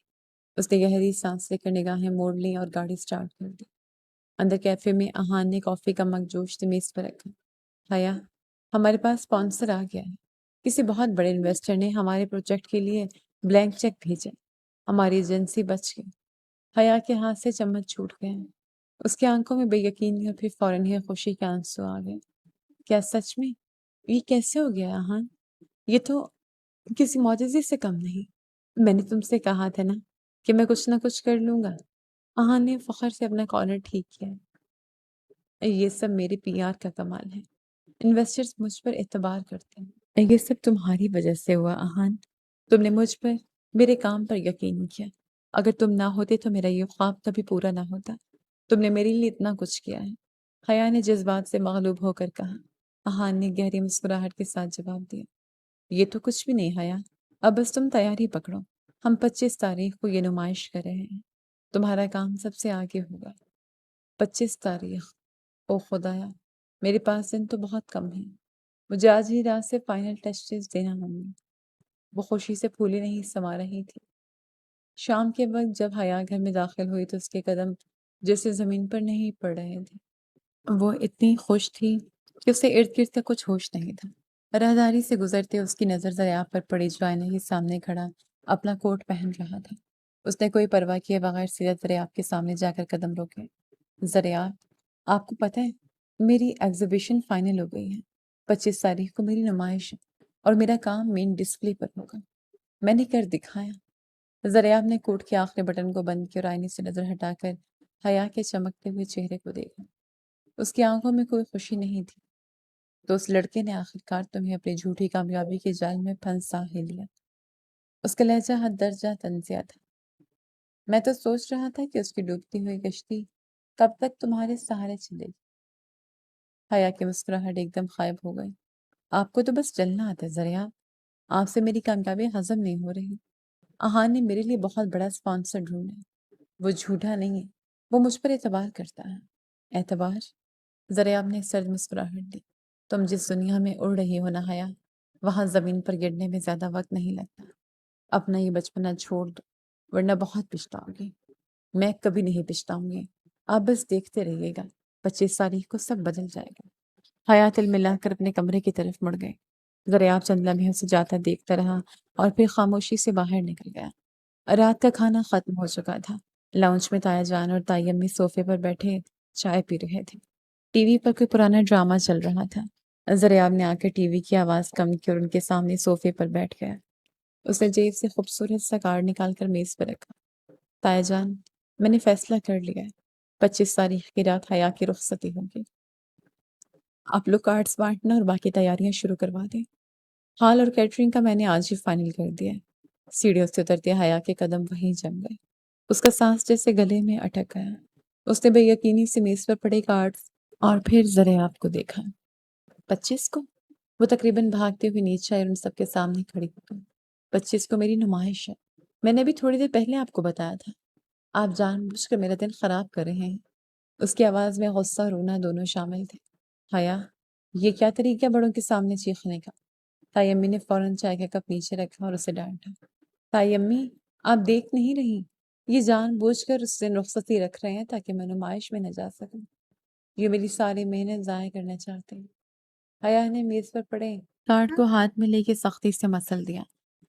اس نے گہری سانس لے کر نگاہیں موڑ لیں اور گاڑی سٹارٹ کر دی۔ اندر کیفے میں احان نے کافی کا مگ جوش سے میز پر رکھا۔ حیا، ہمارے پاس اسپانسر آ گیا ہے۔ کسی بہت بڑے انویسٹر نے ہمارے پروجیکٹ کے لیے بلینک چیک بھیجا۔ ہماری ایجنسی بچ گئی۔ حیا کے ہاتھ سے چمچ چھوٹ گئے۔ اس کی آنکھوں میں بے یقینی اور پھر فوراً ہی خوشی کے آنسو آ گئے۔ کیا سچ میں؟ یہ کیسے ہو گیا احان؟ یہ تو کسی معجزے سے کم نہیں۔ میں نے تم سے کہا تھا نا کہ میں کچھ نہ کچھ کر لوں گا۔ احان نے فخر سے اپنا کارنر ٹھیک کیا۔ یہ سب میرے پی آر کا کمال ہے۔ انویسٹرز مجھ پر اعتبار کرتے ہیں۔ یہ سب تمہاری وجہ سے ہوا احان۔ تم نے مجھ پر، میرے کام پر یقین کیا۔ اگر تم نہ ہوتے تو میرا یہ خواب کبھی پورا نہ ہوتا۔ تم نے میرے لیے اتنا کچھ کیا ہے۔ حیا نے جذبات سے مغلوب ہو کر کہا۔ احان نے گہری مسکراہٹ کے ساتھ جواب دیا۔ یہ تو کچھ بھی نہیں حیا۔ اب بس تم تیاری پکڑو۔ ہم 25 تاریخ کو یہ نمائش کر رہے ہیں۔ تمہارا کام سب سے آگے ہوگا۔ 25 تاریخ؟ او خدایا، میرے پاس دن تو بہت کم ہیں۔ مجھے آج ہی رات سے فائنل ٹیسٹس دینا ہوں گے۔ وہ خوشی سے پھولے نہیں سما رہی تھی۔ شام کے وقت جب حیا گھر میں داخل ہوئی تو اس کے قدم جیسے زمین پر نہیں پڑ رہے تھے۔ وہ اتنی خوش تھی کہ اسے ارد گرد کا کچھ ہوش نہیں تھا۔ راہداری سے گزرتے اس کی نظر دریافت پر پڑی جو آئینے کے سامنے کھڑا اپنا کوٹ پہن رہا تھا۔ اس نے کوئی پرواہ کیے بغیر سیدھا دریافت کے سامنے جا کر قدم روکے۔ دریافت، آپ کو پتہ ہے میری ایگزیبیشن فائنل ہو گئی ہے۔ 25 تاریخ کو میری نمائش ہے اور میرا کام مین ڈسپلے پر ہوگا۔ میں نے کر دکھایا۔ دریافت نے کوٹ کے آخری بٹن کو بند کیا اور آئینے سے نظر ہٹا کر حیا کے چمکتے ہوئے چہرے کو دیکھا۔ اس کی آنکھوں میں کوئی خوشی نہیں تھی۔ تو اس لڑکے نے آخرکار تمہیں اپنی جھوٹی کامیابی کے جال میں پھنسا ہی لیا۔ اس کا لہجہ حد درجہ طنزیہ تھا۔ میں تو سوچ رہا تھا کہ اس کی ڈوبتی ہوئی کشتی کب تک تمہارے سہارے چلے گی۔ حیا کی مسکراہٹ ایک دم غائب ہو گئی۔ آپ کو تو بس جلنا آتا ہے دریافت۔ آپ سے میری کامیابی ہضم نہیں ہو رہی۔ احان نے میرے لیے بہت بڑا اسپانسر ڈھونڈا ہے۔ وہ جھوٹا نہیں ہے، وہ مجھ پر اعتبار کرتا ہے۔ اعتبار؟ دریافت نے سرد مسکراہٹ دی۔ تم جس دنیا میں اڑ رہی ہو نا حیا، وہاں زمین پر گرنے میں زیادہ وقت نہیں لگتا۔ اپنا یہ بچپنا چھوڑ دو ورنہ بہت پچھتاؤ گی۔ میں کبھی نہیں پچھتاؤں گی۔ آپ بس دیکھتے رہیے گا، 25 تاریخ کو سب بدل جائے گا۔ حیا تل ملا کر اپنے کمرے کی طرف مڑ گئے۔ دریافت چند لمحے اسے جاتا دیکھتا رہا اور پھر خاموشی سے باہر نکل گیا۔ رات کا کھانا ختم ہو چکا تھا۔ لاؤنج میں تایا جان اور تائی امی صوفے پر بیٹھے چائے پی رہے تھے۔ ٹی وی پر کوئی پرانا ڈرامہ چل رہا تھا۔ دریافت نے آ کر ٹی وی کی آواز کم کی اور ان کے سامنے صوفے پر بیٹھ گیا۔ اس نے جیب سے خوبصورت سا کارڈ نکال کر میز پر رکھا۔ تایا جان، میں نے فیصلہ کر لیا ہے۔ 25 تاریخ کی رات حیا کی رخصتی ہوگی۔ آپ لوگ کارڈز بانٹنا اور باقی تیاریاں شروع کروا دیں۔ ہال اور کیٹرنگ کا میں نے آج ہی فائنل کر دیا ہے۔ سیڑھیوں سے اترتے حیا کے قدم وہیں جم گئے۔ اس کا سانس جیسے گلے میں اٹک گیا۔ اس نے بے یقینی سے میز پر پڑے کارڈز اور پھر دریافت کو دیکھا۔ 25 کو؟ وہ تقریباً بھاگتے ہوئے نیچے آئی اور ان سب کے سامنے کھڑی ہو گئی۔ 25 کو میری نمائش ہے۔ میں نے ابھی تھوڑی دیر پہلے آپ کو بتایا تھا۔ آپ جان بوجھ کر میرا دن خراب کر رہے ہیں۔ اس کی آواز میں غصہ اور رونا دونوں شامل تھے۔ حیا، یہ کیا طریقہ بڑوں کے سامنے چیخنے کا؟ تائی امی نے فوراً چائے کا کپ نیچے رکھا اور اسے ڈانٹا۔ تائی امی، آپ دیکھ نہیں رہی؟ یہ جان بوجھ کر اس دن رخصتی رکھ رہے ہیں تاکہ میں نمائش میں نہ جا سکوں۔ یہ میری ساری محنت ضائع کرنا چاہتے ہیں۔ حیا نے میز پر پڑے کارڈ کو ہاتھ میں لے کے سختی سے مسل دیا۔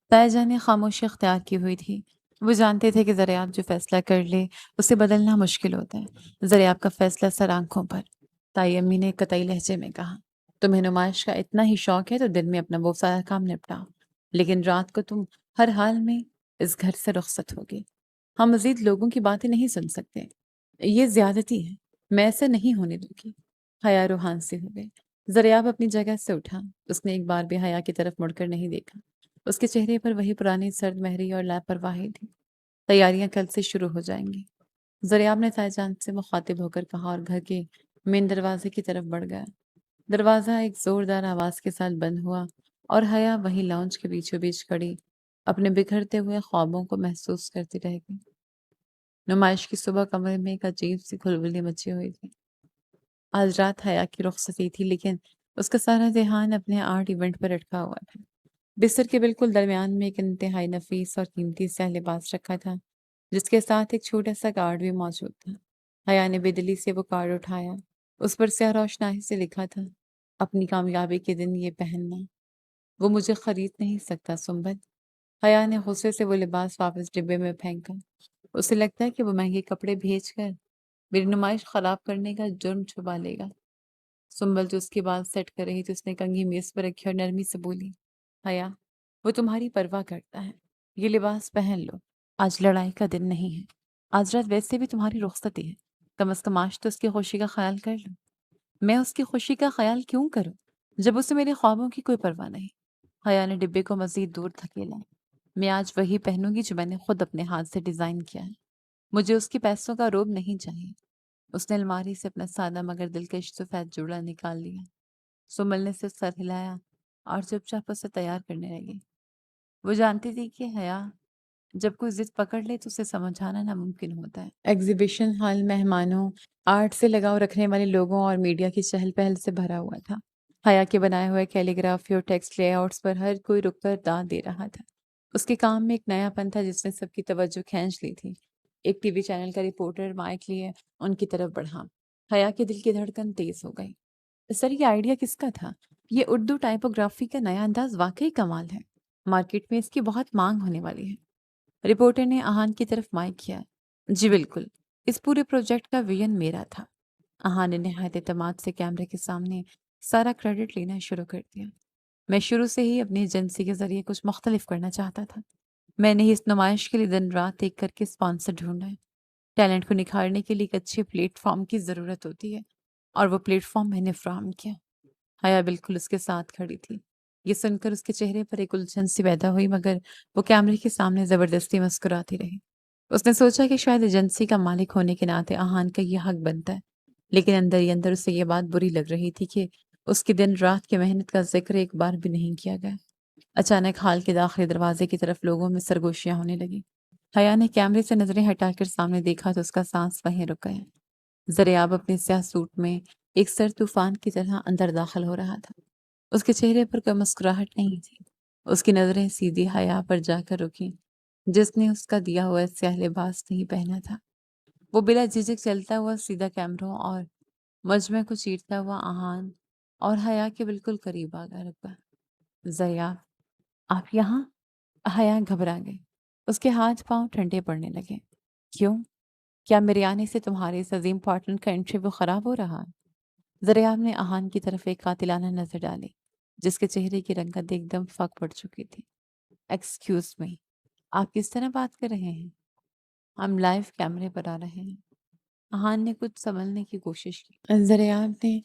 تائی جان نے خاموشی اختیار کی ہوئی تھی۔ وہ جانتے تھے کہ دریافت جو فیصلہ کر لے اسے بدلنا مشکل ہوتا ہے۔ دریافت کا فیصلہ سر آنکھوں پر۔ تائی امی نے قطعی لہجے میں کہا، تمہیں نمائش کا اتنا ہی شوق ہے تو دن میں اپنا وہ سارا کام نپٹاؤ، لیکن رات کو تم ہر حال میں اس گھر سے رخصت ہوگی۔ ہم مزید لوگوں کی باتیں نہیں سن سکتے۔ یہ زیادتی ہے، میں ایسا نہیں ہونے دوں گی۔ حیا روحان سے ہو گئی۔ دریافت اپنی جگہ سے اٹھا۔ اس نے ایک بار بھی حیا کی طرف مڑ کر نہیں دیکھا۔ اس کے چہرے پر وہی پرانی سرد مہری اور لاپرواہی تھی۔ تیاریاں کل سے شروع ہو جائیں گی۔ دریافت نے تائی جان سے مخاطب ہو کر کہا اور گھر کے مین دروازے کی طرف بڑھ گیا۔ دروازہ ایک زوردار آواز کے ساتھ بند ہوا اور حیا وہیں لاؤنج کے بیچوں بیچ کھڑی اپنے بکھرتے ہوئے خوابوں کو محسوس کرتی رہ گئی۔ نمائش کی صبح کمرے میں ایک عجیب سی کھلبلی مچی ہوئی تھی۔ آج رات حیا کی رخصتی تھی لیکن اس کا سارا ذہن اپنے آرٹ ایونٹ پر اٹکا ہوا تھا۔ بستر کے بالکل درمیان میں ایک انتہائی نفیس اور قیمتی سہ لباس رکھا تھا جس کے ساتھ ایک چھوٹا سا کارڈ بھی موجود تھا۔ حیا نے بے سے وہ کارڈ اٹھایا۔ اس پر سیاہ روشنائی سے لکھا تھا، اپنی کامیابی کے دن یہ پہننا۔ وہ مجھے خرید نہیں سکتا سنبل۔ حیا نے غصے سے وہ لباس واپس ڈبے میں پھینکا۔ اسے لگتا ہے کہ وہ مہنگے کپڑے بھیج کر میری نمائش خراب کرنے کا جرم چھپا لے گا۔ سنبل جو اس کے بال سیٹ کر رہی تھی، اس نے کنگھی میز پر رکھی اور نرمی سے بولی، حیا، وہ تمہاری پرواہ کرتا ہے، یہ لباس پہن لو، آج لڑائی کا دن نہیں ہے، آج رات ویسے بھی تمہاری رخصتی ہے، کم از کم آج تو اس کی خوشی کا خیال کر لو۔ میں اس کی خوشی کا خیال کیوں کروں جب اسے میرے خوابوں کی کوئی پرواہ نہیں؟ حیا نے ڈبے کو مزید دور دھکیلا۔ میں آج وہی پہنوں گی جو میں نے خود اپنے ہاتھ سے ڈیزائن کیا ہے۔ مجھے اس کے پیسوں کا روب نہیں چاہیے۔ اس نے الماری سے اپنا سادہ مگر دلکش سفید جوڑا نکال لیا۔ سمل نے صرف سر ہلایا اور چپ چاپ اسے تیار کرنے لگی۔ وہ جانتی تھی کہ حیا جب کوئی ضد پکڑ لے تو اسے سمجھانا ناممکن ہوتا ہے۔ ایگزیبیشن ہال مہمانوں، آرٹ سے لگاؤ رکھنے والے لوگوں اور میڈیا کی چہل پہل سے بھرا ہوا تھا۔ حیا کے بنائے ہوئے کیلیگرافی اور ٹیکسٹ لے آؤٹس پر ہر کوئی رک کر داد دے رہا تھا۔ اس کے کام میں ایک نیا پن تھا جس نے سب کی توجہ کھینچ لی تھی۔ ایک ٹی وی چینل کا رپورٹر مائک لیے ان کی طرف بڑھا۔ حیا کے دل کی دھڑکن تیز ہو گئی۔ سر، یہ آئیڈیا کس کا تھا؟ یہ اردو ٹائپوگرافی کا نیا انداز واقعی کمال ہے۔ مارکیٹ میں اس کی بہت مانگ ہونے والی ہے۔ رپورٹر نے آہان کی طرف مائک کیا۔ جی بالکل، اس پورے پروجیکٹ کا ویژن میرا تھا۔ آہان نے نہایت اعتماد سے کیمرے کے سامنے سارا کریڈٹ لینا شروع کر دیا۔ میں شروع سے ہی اپنی ایجنسی کے ذریعے کچھ مختلف کرنا چاہتا تھا۔ میں نے اس نمائش کے لیے دن رات ایک کر کے اسپانسر ڈھونڈا ہے۔ ٹیلنٹ کو نکھارنے کے لیے ایک اچھے پلیٹ فارم کی ضرورت ہوتی ہے اور وہ پلیٹ فارم میں نے فراہم کیا۔ حیا بالکل اس کے ساتھ کھڑی تھی۔ یہ سن کر اس کے چہرے پر ایک الجھن سی پیدا ہوئی، مگر وہ کیمرے کے سامنے زبردستی مسکراتی رہی۔ اس نے سوچا کہ شاید ایجنسی کا مالک ہونے کے ناطے آہان کا یہ حق بنتا ہے، لیکن اندر ہی اندر اسے یہ بات بری لگ رہی تھی کہ اس کی دن رات کی محنت کا ذکر ایک بار بھی نہیں کیا گیا۔ اچانک ہال کے داخلی دروازے کی طرف لوگوں میں سرگوشیاں ہونے لگی۔ حیا نے کیمرے سے نظریں ہٹا کر سامنے دیکھا تو اس کا سانس وہیں رک گیا۔ زریاب اپنے سیاہ سوٹ میں ایک سر طوفان کی طرح اندر داخل ہو رہا تھا۔ اس کے چہرے پر کوئی مسکراہٹ نہیں تھی۔ اس کی نظریں سیدھی حیا پر جا کر رکیں، جس نے اس کا دیا ہوا سیاہ لباس نہیں پہنا تھا۔ وہ بلا جھجک چلتا ہوا سیدھا کیمروں اور مجمع کو چیرتا ہوا آہان اور حیا کے بالکل قریب آ کر رکا۔ زریاب، آپ یہاں؟ حیا گھبرا گئی۔ اس کے ہاتھ پاؤں ٹھنڈے پڑنے لگے۔ کیوں؟ کیا میرے آنے سے تمہارے اس عظیم پارٹنر کا انٹرویو خراب ہو رہا ہے؟ زریاب نے آہان کی طرف ایک قاتلانہ نظر ڈالی، جس کے چہرے کی رنگت ایک دم فاق پڑ چکی تھی۔ ایکسکیوز می، آپ کس طرح بات کر رہے ہیں؟ ہم لائیو کیمرے پر آ رہے ہیں۔ آہان نے کچھ سنبھلنے کی کوشش کی۔ زریاب نے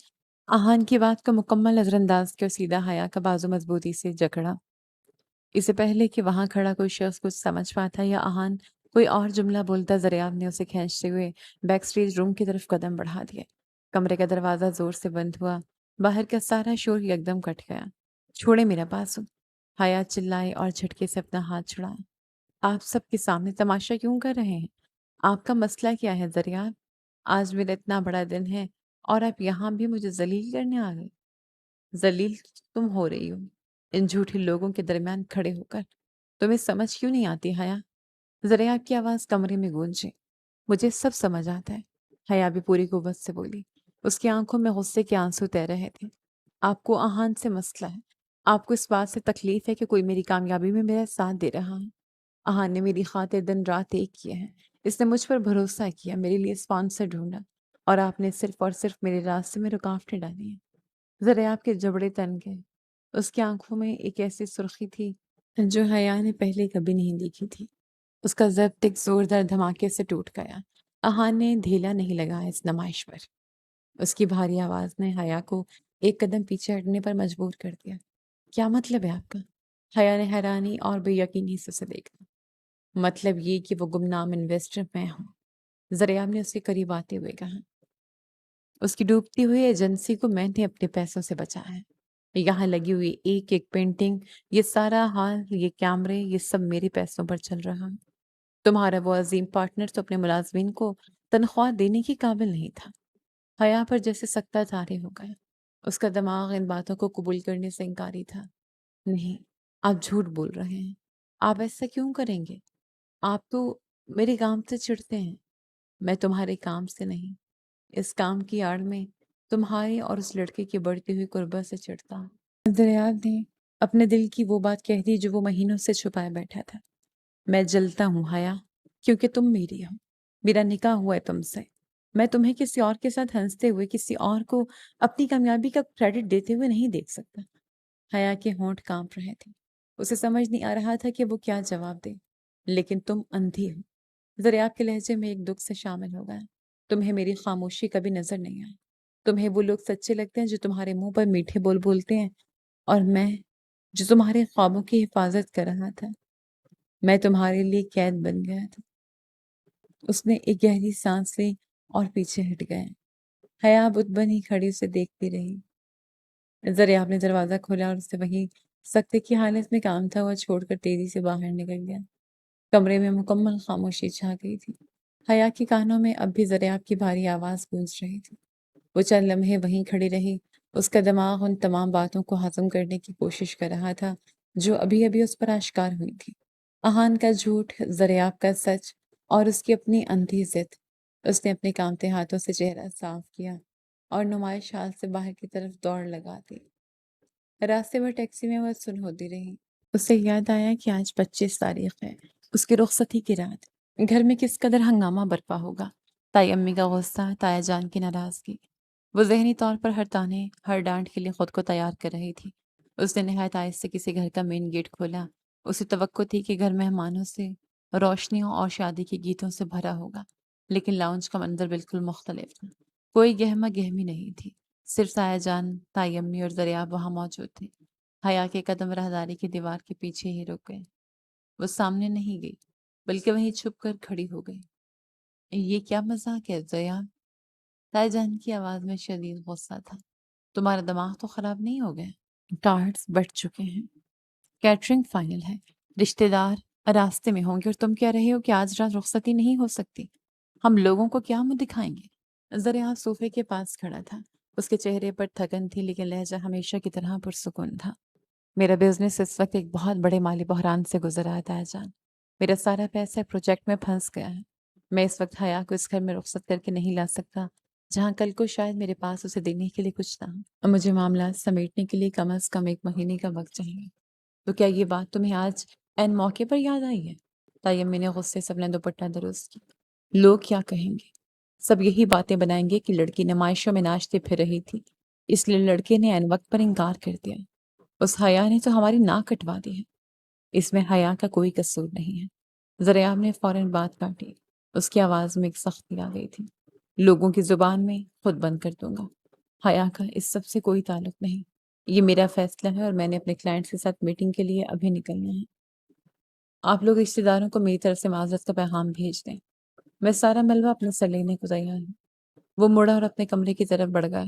آہان کی بات کو مکمل نظر انداز کیا اور سیدھا حیا کا بازو مضبوطی سے جکڑا۔ اس سے پہلے کہ وہاں کھڑا کوئی شخص کچھ سمجھ پاتا یا آہان کوئی اور جملہ بولتا، زریاب نے اسے کھینچتے ہوئے بیک سٹیج روم کی طرف قدم بڑھا دیا۔ کمرے کا دروازہ زور سے بند ہوا۔ باہر کا سارا شور یکدم کٹ گیا۔ چھوڑے میرا بازو! حیا چلائی اور جھٹکے سے اپنا ہاتھ چھڑایا۔ آپ سب کے سامنے تماشا کیوں کر رہے ہیں؟ آپ کا مسئلہ کیا ہے زریاب؟ آج میرا اتنا بڑا دن ہے اور آپ یہاں بھی مجھے ذلیل کرنے آ گئے۔ ذلیل تم ہو رہی ہو ان جھوٹے لوگوں کے درمیان کھڑے ہو کر۔ تمہیں سمجھ کیوں نہیں آتی حیا؟ زریاب کی آواز کمرے میں گونجی۔ مجھے سب سمجھ آتا ہے، حیا بھی پوری قوت سے بولی۔ اس کی آنکھوں میں غصے کے آنسو تیر رہے تھے۔ آپ کو آہان سے مسئلہ ہے، آپ کو اس بات سے تکلیف ہے کہ کوئی میری کامیابی میں میرا ساتھ دے رہا ہے۔ آہان نے میری خاطر دن رات ایک کیے ہیں، اس نے مجھ پر بھروسہ کیا، میرے لیے اسپانسر ڈھونڈا، اور آپ نے صرف اور صرف میرے راستے میں رکاوٹیں ڈالی ہیں۔ زریاب کے جبڑے تن گئے۔ اس کی آنکھوں میں ایک ایسی سرخی تھی جو حیا نے پہلے کبھی نہیں دیکھی تھی۔ اس کا ضبط ایک زوردار دھماکے سے ٹوٹ گیا۔ آہان نے ڈھیلا نہیں لگایا اس نمائش پر۔ اس کی بھاری آواز نے حیا کو ایک قدم پیچھے ہٹنے پر مجبور کر دیا۔ کیا مطلب ہے آپ کا؟ حیا نے حیرانی اور بے یقینی سے اسے دیکھا۔ مطلب یہ کہ وہ گمنام انویسٹر میں ہوں، زریاب نے اس کے قریب آتے ہوئے کہا۔ اس کی ڈوبتی ہوئی ایجنسی کو میں نے اپنے پیسوں سے بچایا ہے۔ یہاں لگی ہوئی ایک ایک پینٹنگ، یہ سارا حال، یہ کیمرے، یہ سب میرے پیسوں پر چل رہا ہے۔ تمہارا وہ عظیم پارٹنر تو اپنے ملازمین کو تنخواہ دینے کے قابل نہیں تھا۔ حیا پر جیسے سکتہ طاری ہو گیا۔ اس کا دماغ ان باتوں کو قبول کرنے سے انکاری تھا۔ نہیں، آپ جھوٹ بول رہے ہیں۔ آپ ایسا کیوں کریں گے؟ آپ تو میرے کام سے چڑھتے ہیں، میں تمہارے کام سے نہیں، اس کام کی آڑ میں تمہارے اور اس لڑکے کی بڑھتی ہوئی قربت سے چڑھتا ہوں۔ دریاب نے اپنے دل کی وہ بات کہہ دی جو وہ مہینوں سے چھپائے بیٹھا تھا۔ میں جلتا ہوں حیا، کیونکہ تم میری ہو، میرا نکاح ہوا ہے تم سے۔ میں تمہیں کسی اور کے ساتھ ہنستے ہوئے، کسی اور کو اپنی کامیابی کا کریڈٹ دیتے ہوئے نہیں دیکھ سکتا۔ حیا کے ہونٹ کانپ رہے تھے، اسے سمجھ نہیں آ رہا تھا کہ وہ کیا جواب دے۔ لیکن تم اندھی ہو، دریاب کے لہجے میں ایک دکھ سے شامل ہو گیا۔ تمہیں میری خاموشی کبھی نظر نہیں آئی۔ تمہیں وہ لوگ سچے لگتے ہیں جو تمہارے منہ پر میٹھے بول بولتے ہیں، اور میں جو تمہارے خوابوں کی حفاظت کر رہا تھا، میں تمہارے لیے قید بن گیا تھا۔ اس نے ایک گہری سانس لی اور پیچھے ہٹ گئے۔ حیا بت بنی کھڑی اسے دیکھتی رہی۔ دریاب نے دروازہ کھولا اور اسے وہی سکتے کی حالت میں کام تھا وہ چھوڑ کر تیزی سے باہر نکل گیا۔ کمرے میں مکمل خاموشی چھا گئی تھی۔ حیا کے کانوں میں اب بھی دریاب کی بھاری آواز گونج رہی تھی۔ وہ چند لمحے وہیں کھڑی رہی، اس کا دماغ ان تمام باتوں کو ہضم کرنے کی کوشش کر رہا تھا جو ابھی ابھی اس پر آشکار ہوئی تھی۔ اہان کا جھوٹ، دریاب کا سچ، اور اس کی اپنی اندھی ضد۔ اس نے اپنے کانپتے ہاتھوں سے چہرہ صاف کیا اور نمائش حال سے باہر کی طرف دوڑ لگا دی۔ راستے میں ٹیکسی میں وہ سن ہوتی رہی۔ اسے یاد آیا کہ آج 25 تاریخ ہے، اس کی رخصتی کی رات۔ گھر میں کس قدر ہنگامہ برپا ہوگا، تائی امی کا غصہ، تایا جان کی ناراضگی۔ وہ ذہنی طور پر ہر تانے، ہر ڈانٹ کے لیے خود کو تیار کر رہی تھی۔ اس نے نہایت آہستہ کسی گھر کا مین گیٹ کھولا۔ اسے توقع تھی کہ گھر مہمانوں سے، روشنیوں اور شادی کے گیتوں سے بھرا ہوگا، لیکن لاؤنج کا منظر بالکل مختلف تھا۔ کوئی گہما گہمی نہیں تھی، صرف تایا جان، تائی امی اور دریاب وہاں موجود تھے۔ حیا کے قدم راہداری کی دیوار کے پیچھے ہی رک گئے۔ وہ سامنے نہیں گئی، بلکہ وہیں چھپ کر کھڑی ہو گئی۔ یہ کیا مذاق ہے دریاب؟ تائی جان کی آواز میں شدید غصہ تھا۔ تمہارا دماغ تو خراب نہیں ہو گیا؟ کارڈز بٹ چکے ہیں، کیٹرنگ فائنل ہے، رشتے دار راستے میں ہوں گے، اور تم کہہ رہے ہو کہ آج رات رخصتی نہیں ہو سکتی؟ ہم لوگوں کو کیا منہ دکھائیں گے؟ دریاب صوفے کے پاس کھڑا تھا۔ اس کے چہرے پر تھکن تھی، لیکن لہجہ ہمیشہ کی طرح پرسکون تھا۔ میرا بزنس اس وقت ایک بہت بڑے مالی بحران سے گزر رہا ہے تایا جان۔ میرا سارا پیسہ پروجیکٹ میں پھنس گیا ہے۔ میں اس وقت حیا کو اس گھر میں رخصت کر کے نہیں لا سکتا، جہاں کل کو شاید میرے پاس اسے دینے کے لیے کچھ نہ ہو۔ مجھے معاملات سمیٹنے کے لیے کم از کم 1 مہینے کا وقت چاہیے۔ تو کیا یہ بات تمہیں آج این موقع پر یاد آئی ہے؟ تائی امی نے غصے سے اپنا دوپٹہ درست کیا۔ لوگ کیا کہیں گے؟ سب یہی باتیں بنائیں گے کہ لڑکی نمائشوں میں ناچتے پھر رہی تھی، اس لیے لڑکے نے عین وقت پر انکار کر دیا۔ اس حیا نے تو ہماری ناک کٹوا دی ہے۔ اس میں حیا کا کوئی قصور نہیں ہے۔ دریاب نے فوراً بات کاٹی۔ اس کی آواز میں ایک سختی آ گئی تھی۔ لوگوں کی زبان میں خود بند کر دوں گا۔ حیا کا اس سب سے کوئی تعلق نہیں۔ یہ میرا فیصلہ ہے اور میں نے اپنے کلائنٹس کے ساتھ میٹنگ کے لیے ابھی نکلنا ہے۔ آپ لوگ رشتے داروں کو میری طرف سے معذرت کا پیغام بھیج دیں۔ میں سارا ملبہ اپنے سر لینے کو تیار ہوں۔ وہ مڑا اور اپنے کمرے کی طرف بڑھ گیا۔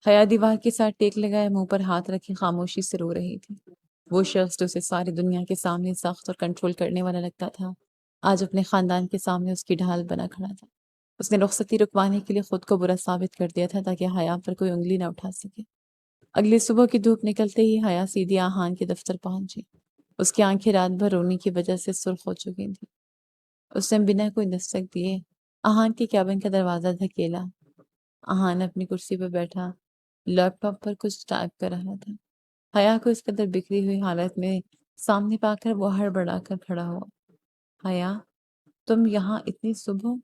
حیا دیوار کے ساتھ ٹیک لگائے منہ پر ہاتھ رکھے خاموشی سے رو رہی تھی۔ وہ شخص جو اسے ساری دنیا کے سامنے سخت اور کنٹرول کرنے والا لگتا تھا، آج اپنے خاندان کے سامنے اس کی ڈھال بنا کھڑا تھا۔ اس نے رخصتی رکوانے کے لیے خود کو برا ثابت کر دیا تھا تاکہ حیا پر کوئی انگلی نہ اٹھا سکے۔ اگلی صبح کی دھوپ نکلتے ہی حیا سیدھی آہان کے دفتر پہنچی۔ اس کی آنکھیں رات بھر رونے کی وجہ سے سرخ ہو چکی تھیں۔ اس نے بنا کوئی دستک دیے آہان کے کیبن کا دروازہ دھکیلا۔ آہان اپنی کرسی پہ بیٹھا لیپ ٹاپ پر کچھ ٹائپ کر رہا تھا۔ حیا کو اس قدر بکھری ہوئی حالت میں سامنے پا کر وہ ہڑبڑا کر کھڑا ہوا۔ حیا، تم یہاں اتنی صبح؟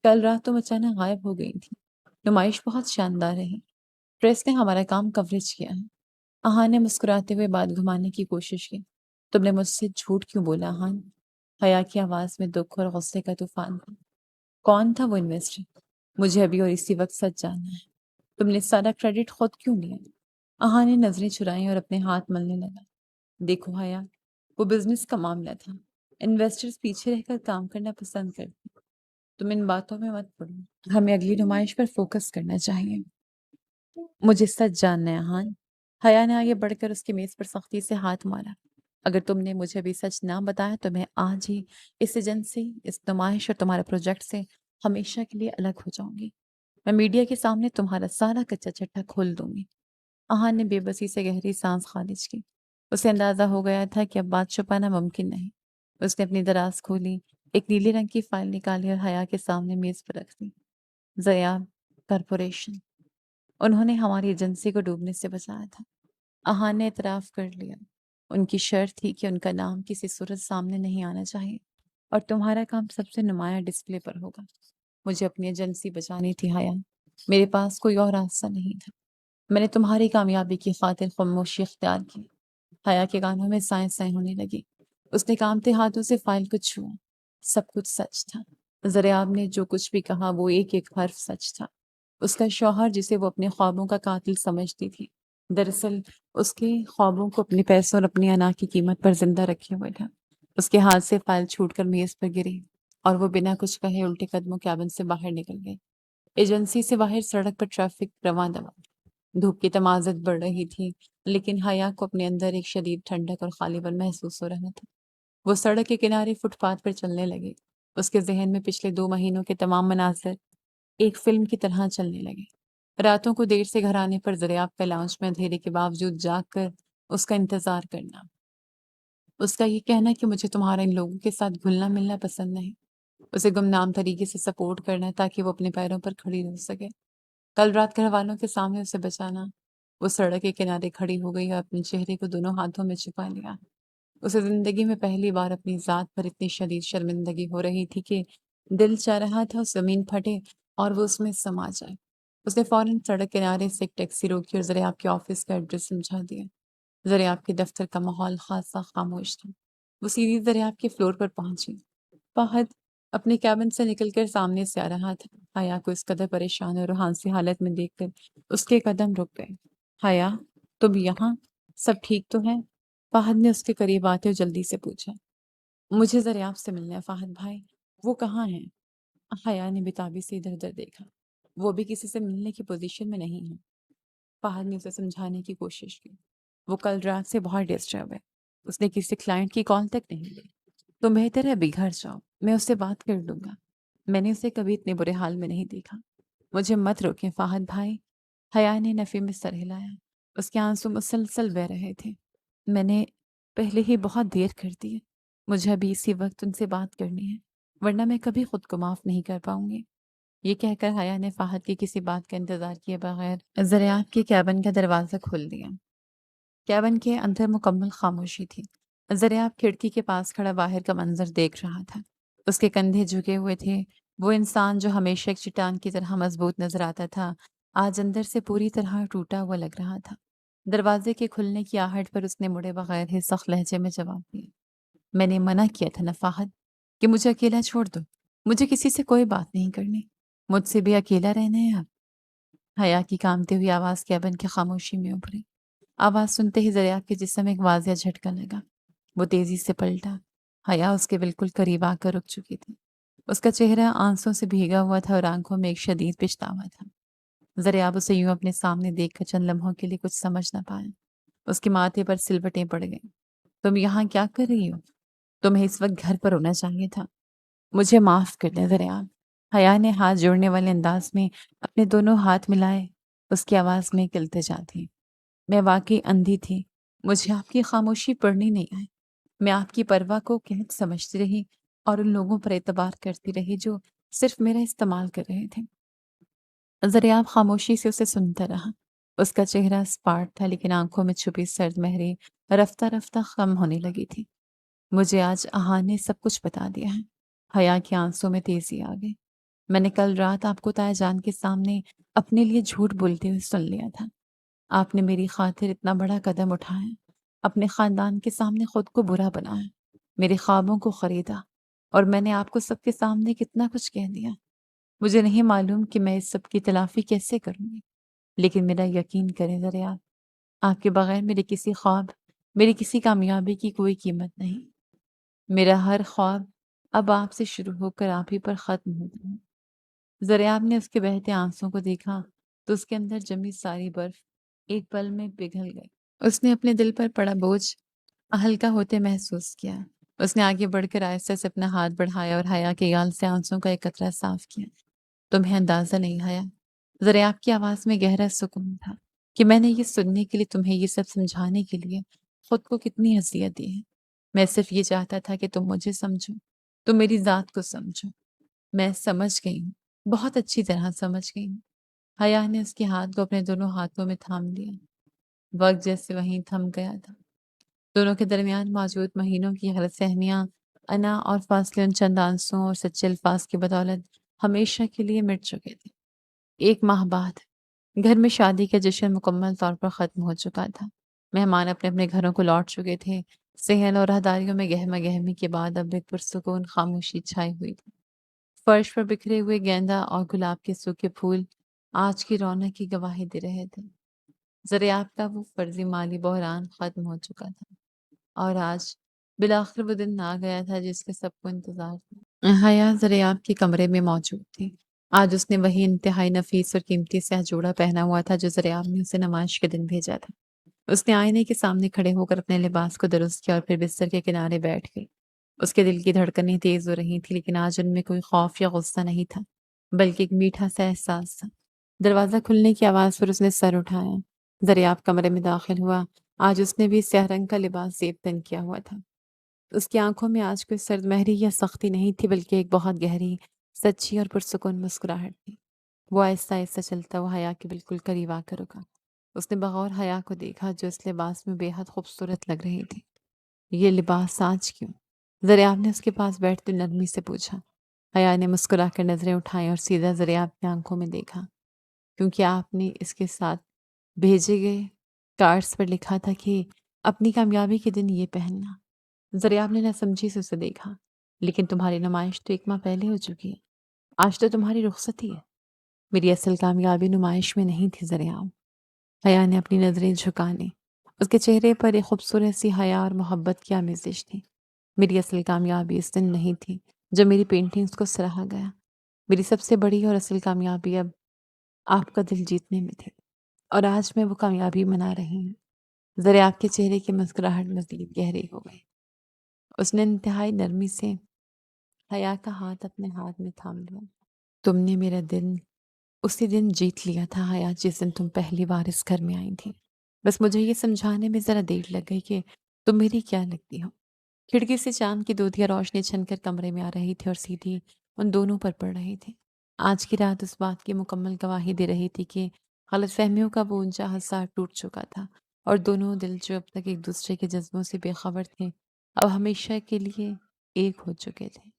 کل رات تم اچانک غائب ہو گئی تھی۔ نمائش بہت شاندار رہی، پریس نے ہمارا کام کوریج کیا ہے۔ آہان نے مسکراتے ہوئے بات گھمانے کی کوشش کی۔ تم نے مجھ سے جھوٹ کیوں بولا آہان؟ حیا کی آواز میں دکھ اور غصے کا طوفان تھا۔ کون تھا وہ انویسٹر؟ مجھے ابھی اور اسی وقت سچ جاننا ہے۔ تم نے سارا کریڈٹ خود کیوں لیا؟ آہان نے نظریں چرائیں اور اپنے ہاتھ ملنے لگا۔ دیکھو حیا، وہ بزنس کا معاملہ تھا۔ انویسٹرز پیچھے رہ کر کام کرنا پسند کرتے۔ تم ان باتوں میں مت پڑو۔ ہمیں اگلی نمائش پر فوکس کرنا چاہیے۔ مجھے سچ جاننا ہے آہان۔ حیا نے آگے بڑھ کر اس کی میز پر سختی سے ہاتھ مارا۔ اگر تم نے مجھے ابھی سچ نہ بتایا تو میں آج ہی اس ایجنسی، اس نمائش اور تمہارے پروجیکٹ سے ہمیشہ کے لیے الگ ہو جاؤں گی۔ میں میڈیا کے سامنے تمہارا سارا کچا چٹا کھول دوں گی۔ آہان نے بے بسی سے گہری سانس خارج کی۔ اسے اندازہ ہو گیا تھا کہ اب بات چھپانا ممکن نہیں۔ اس نے اپنی دراز کھولی، ایک نیلے رنگ کی فائل نکالی اور حیا کے سامنے میز پر رکھ دی۔ زیاب کارپوریشن، انہوں نے ہماری ایجنسی کو ڈوبنے سے بچایا تھا۔ احان نے اعتراف کر لیا۔ ان کی شرط تھی کہ ان کا نام کسی صورت سامنے نہیں آنا چاہیے اور تمہارا کام سب سے نمایاں ڈسپلے پر ہوگا۔ مجھے اپنی ایجنسی بچانی تھی حیا، میرے پاس کوئی اور راستہ نہیں تھا۔ میں نے تمہاری کامیابی کی خاطر خاموشی اختیار کی۔ حیا کے کانوں میں سائیں سائیں ہونے لگی۔ اس نے کانپتے ہاتھوں سے فائل کو چھوا۔ سب کچھ سچ تھا۔ زریاب نے جو کچھ بھی کہا وہ ایک ایک حرف سچ تھا۔ اس کا شوہر جسے وہ اپنے خوابوں کا قاتل سمجھتی تھی، دراصل اس کے خوابوں کو اپنے پیسوں اور اپنی انا کی قیمت پر زندہ رکھے ہوئے تھا۔ اس کے ہاتھ سے فائل چھوٹ کر میز پر گری اور وہ بنا کچھ کہے الٹے قدموں کیبن سے باہر نکل گئی۔ ایجنسی سے باہر سڑک پر ٹریفک رواں دواں، دھوپ کی تمازت بڑھ رہی تھی، لیکن حیا کو اپنے اندر ایک شدید ٹھنڈک اور خالی پن محسوس ہو رہا تھا۔ وہ سڑک کے کنارے فٹ پاتھ پر چلنے لگے۔ اس کے ذہن میں پچھلے 2 مہینوں کے تمام مناظر ایک فلم کی طرح چلنے لگے۔ راتوں کو دیر سے گھر آنے پر زریاب کا لاؤنج میں اندھیرے کے باوجود جاگ کر اس کا انتظار کرنا، اس کا یہ کہنا کہ مجھے تمہارا ان لوگوں کے ساتھ گھلنا ملنا پسند نہیں، اسے گمنام طریقے سے سپورٹ کرنا تاکہ وہ اپنے پیروں پر کھڑی رہ سکے، کل رات گھر والوں کے سامنے اسے بچانا۔ وہ سڑک کے کنارے کھڑی ہو گئی اور اپنے چہرے کو دونوں ہاتھوں میں چھپا لیا۔ اسے زندگی میں پہلی بار اپنی ذات پر اتنی شدید شرمندگی ہو رہی تھی کہ دل چاہ رہا تھا زمین پھٹے اور وہ اس میں سما جائے۔ اس نے فوراً سڑک کنارے سے ایک ٹیکسی روکی اور زریاب کے آفس کا ایڈریس سمجھا دیا۔ زریاب کے دفتر کا ماحول خاصا خاموش تھا۔ وہ سیدھی زریاب کے فلور پر پہنچی۔ فہد اپنے کیبن سے نکل کر سامنے سے آ رہا تھا۔ حیا کو اس قدر پریشان اور روحانسی حالت میں دیکھ کر اس کے قدم رک گئے۔ حیا، تم یہاں؟ سب ٹھیک تو ہے؟ فہد نے اس کے قریب آتے ہوئے جلدی سے پوچھا۔ مجھے زریاب سے ملنا ہے فہد بھائی، وہ کہاں ہیں؟ حیا نے بےتابی سے ادھر ادھر دیکھا۔ وہ بھی کسی سے ملنے کی پوزیشن میں نہیں ہے۔ فہد نے اسے سمجھانے کی کوشش کی۔ وہ کل رات سے بہت ڈسٹرب ہے۔ اس نے کسی کلائنٹ کی کال تک نہیں لی۔ تم بہتر ہے ابھی گھر جاؤ، میں اس سے بات کر لوں گا۔ میں نے اسے کبھی اتنے برے حال میں نہیں دیکھا۔ مجھے مت روکیں فہد بھائی۔ حیا نے نفی میں سر ہلایا۔ اس کے آنسو مسلسل بہہ رہے تھے۔ میں نے پہلے ہی بہت دیر کر دی ہے۔ مجھے ابھی اسی وقت ان سے بات کرنی ہے، ورنہ میں کبھی خود کو معاف نہیں کر پاؤں گی۔ یہ کہہ کر حیا نے فہد کی کسی بات کا انتظار کیے بغیر زریاب کے کیبن کا دروازہ کھول دیا۔ کیبن کے اندر مکمل خاموشی تھی۔ زریاب کھڑکی کے پاس کھڑا باہر کا منظر دیکھ رہا تھا۔ اس کے کندھے جھکے ہوئے تھے۔ وہ انسان جو ہمیشہ ایک چٹان کی طرح مضبوط نظر آتا تھا، آج اندر سے پوری طرح ٹوٹا ہوا لگ رہا تھا۔ دروازے کے کھلنے کی آہٹ پر اس نے مڑے بغیر ہی سخت لہجے میں جواب دیا۔ میں نے منع کیا تھا نا فہد کہ مجھے اکیلا چھوڑ دو۔ مجھے کسی سے کوئی بات نہیں کرنی۔ مجھ سے بھی اکیلا رہنا ہے اب۔ حیا کی کانپتی ہوئی آواز کیبن کی خاموشی میں ابھری۔ آواز سنتے ہی زریاب کے جسم میں ایک واضح جھٹکا لگا۔ وہ تیزی سے پلٹا۔ حیا اس کے بالکل قریب آ کر رک چکی تھی۔ اس کا چہرہ آنسوں سے بھیگا ہوا تھا اور آنکھوں میں ایک شدید پچھتاوا تھا۔ زریاب اسے یوں اپنے سامنے دیکھ کر چند لمحوں کے لیے کچھ سمجھ نہ پایا۔ اس کے ماتھے پر سلوٹیں پڑ گئیں۔ تم یہاں کیا کر رہی ہو؟ تمہیں اس وقت گھر پر ہونا چاہیے تھا۔ مجھے معاف کر دیں زریاب۔ حیا نے ہاتھ جوڑنے والے انداز میں اپنے دونوں ہاتھ ملائے۔ اس کی آواز میں ایک التجا تھی۔ میں واقعی اندھی تھی۔ مجھے آپ کی خاموشی پڑھنی نہیں آئی۔ میں آپ کی پرواہ کو قحط سمجھتی رہی اور ان لوگوں پر اعتبار کرتی رہی جو صرف میرا استعمال کر رہے تھے۔ زریاب خاموشی سے اسے سنتا رہا۔ اس کا چہرہ سپاٹ تھا، لیکن آنکھوں میں چھپی سرد مہری رفتہ رفتہ خم ہونے لگی تھی۔ مجھے آج احان نے سب کچھ بتا دیا ہے۔ حیا کے آنسوں میں تیزی آ گئی۔ میں نے کل رات آپ کو تایا جان کے سامنے اپنے لیے جھوٹ بولتے ہوئے سن لیا تھا۔ آپ نے میری خاطر اتنا بڑا قدم اٹھایا، اپنے خاندان کے سامنے خود کو برا بنایا، میرے خوابوں کو خریدا، اور میں نے آپ کو سب کے سامنے کتنا کچھ کہہ دیا۔ مجھے نہیں معلوم کہ میں اس سب کی تلافی کیسے کروں گی، لیکن میرا یقین کریں زریاب، آپ کے بغیر میرے کسی خواب، میری کسی کامیابی کی کوئی قیمت نہیں۔ میرا ہر خواب اب آپ سے شروع ہو کر آپ ہی پر ختم ہو گیا۔ زریاب نے اس کے بہتے آنسوں کو دیکھا تو اس کے اندر جمی ساری برف ایک پل میں پگھل گئی۔ اس نے اپنے دل پر پڑا بوجھ ہلکا ہوتے محسوس کیا۔ اس نے آگے بڑھ کر آہستہ سے اپنا ہاتھ بڑھایا اور حیا کے گال سے آنسوں کا ایک قطرہ صاف کیا۔ تمہیں اندازہ نہیں حیا، زریاب کی آواز میں گہرا سکون تھا، کہ میں نے یہ سننے کے لیے، تمہیں یہ سب سمجھانے کے لیے خود کو کتنی اذیت دی ہے۔ میں صرف یہ چاہتا تھا کہ تم مجھے سمجھو۔ تم میری ذات کو سمجھو۔ میں سمجھ گئی ہوں، بہت اچھی طرح سمجھ گئی ہوں۔ حیا نے اس کے ہاتھ کو اپنے دونوں ہاتھوں میں تھام لیا۔ وقت جیسے وہیں تھم گیا تھا۔ دونوں کے درمیان موجود مہینوں کی غلط فہمیاں، انا اور فاصلے ان چند آنسوؤں اور سچے الفاظ کی بدولت ہمیشہ کے لیے مٹ چکے تھے۔ 1 ماہ بعد گھر میں شادی کا جشن مکمل طور پر ختم ہو چکا تھا۔ مہمان اپنے اپنے گھروں کو لوٹ چکے تھے۔ صحن اور راہداریوں میں گہما گہمی کے بعد اب ایک پرسکون خاموشی چھائی ہوئی تھی۔ فرش پر بکھرے ہوئے گیندا اور گلاب کے سوکھے پھول آج کی رونق کی گواہی دے رہے تھے۔ زریاب کا وہ فرضی مالی بحران ختم ہو چکا تھا اور آج بالآخر وہ دن آ گیا تھا جس کے سب کو انتظار تھا۔ حیا زریاب کے کمرے میں موجود تھی۔ آج اس نے وہی انتہائی نفیس اور قیمتی سیاہ جوڑا پہنا ہوا تھا جو زریاب نے اسے نمائش کے دن بھیجا تھا۔ اس نے آئینے کے سامنے کھڑے ہو کر اپنے لباس کو درست کیا اور پھر بستر کے کنارے بیٹھ گئی۔ اس کے دل کی دھڑکنیں تیز ہو رہی تھیں لیکن آج ان میں کوئی خوف یا غصہ نہیں تھا بلکہ ایک میٹھا سا احساس تھا۔ دروازہ کھلنے کی آواز پر اس نے سر اٹھایا۔ دریاب کمرے میں داخل ہوا۔ آج اس نے بھی سیاہ رنگ کا لباس زیب تن کیا ہوا تھا۔ اس کی آنکھوں میں آج کوئی سرد مہری یا سختی نہیں تھی بلکہ ایک بہت گہری، سچی اور پرسکون مسکراہٹ تھی۔ وہ آہستہ آہستہ چلتا ہوا حیا کے بالکل قریب آ کر رکا۔ اس نے بغور حیا کو دیکھا جو اس لباس میں بے حد خوبصورت لگ رہی تھی۔ یہ لباس آج کیوں؟ زریاب نے اس کے پاس بیٹھتے نرمی سے پوچھا۔ حیا نے مسکرا کر نظریں اٹھائیں اور سیدھا زریاب کی آنکھوں میں دیکھا۔ کیونکہ آپ نے اس کے ساتھ بھیجے گئے کارڈز پر لکھا تھا کہ اپنی کامیابی کے دن یہ پہننا۔ زریاب نے ناسمجھی سے اسے دیکھا۔ لیکن تمہاری نمائش تو 1 ماہ پہلے ہو چکی ہے۔ آج تو تمہاری رخصتی ہے۔ میری اصل کامیابی نمائش میں نہیں تھی زریاب۔ حیا نے اپنی نظریں جھکانے۔ اس کے چہرے پر ایک خوبصورت سی حیا اور محبت کی آمیزش تھی۔ میری اصل کامیابی اس دن نہیں تھی جب میری پینٹنگز کو سراہا گیا۔ میری سب سے بڑی اور اصل کامیابی اب آپ کا دل جیتنے میں تھی اور آج میں وہ کامیابی منا رہی ہوں۔ زریاب کے چہرے کی مسکراہٹ مزید گہری ہو گئی۔ اس نے انتہائی نرمی سے حیا کا ہاتھ اپنے ہاتھ میں تھام لیا۔ تم نے میرا دل اسی دن جیت لیا تھا حیا جس دن تم پہلی بار اس گھر میں آئی تھی۔ بس مجھے یہ سمجھانے میں ذرا دیر لگ گئی کہ تم میری کیا لگتی ہو۔ کھڑکی سے چاند کی دودھیا روشنی چھن کر کمرے میں آ رہی تھی اور سیدھی ان دونوں پر پڑ رہی تھی۔ آج کی رات اس بات کی مکمل گواہی دے رہی تھی کہ غلط فہمیوں کا وہ اونچا حصار ٹوٹ چکا تھا اور دونوں دل جو اب تک ایک دوسرے کے جذبوں سے بے خبر تھے اب ہمیشہ کے لیے ایک ہو چکے تھے۔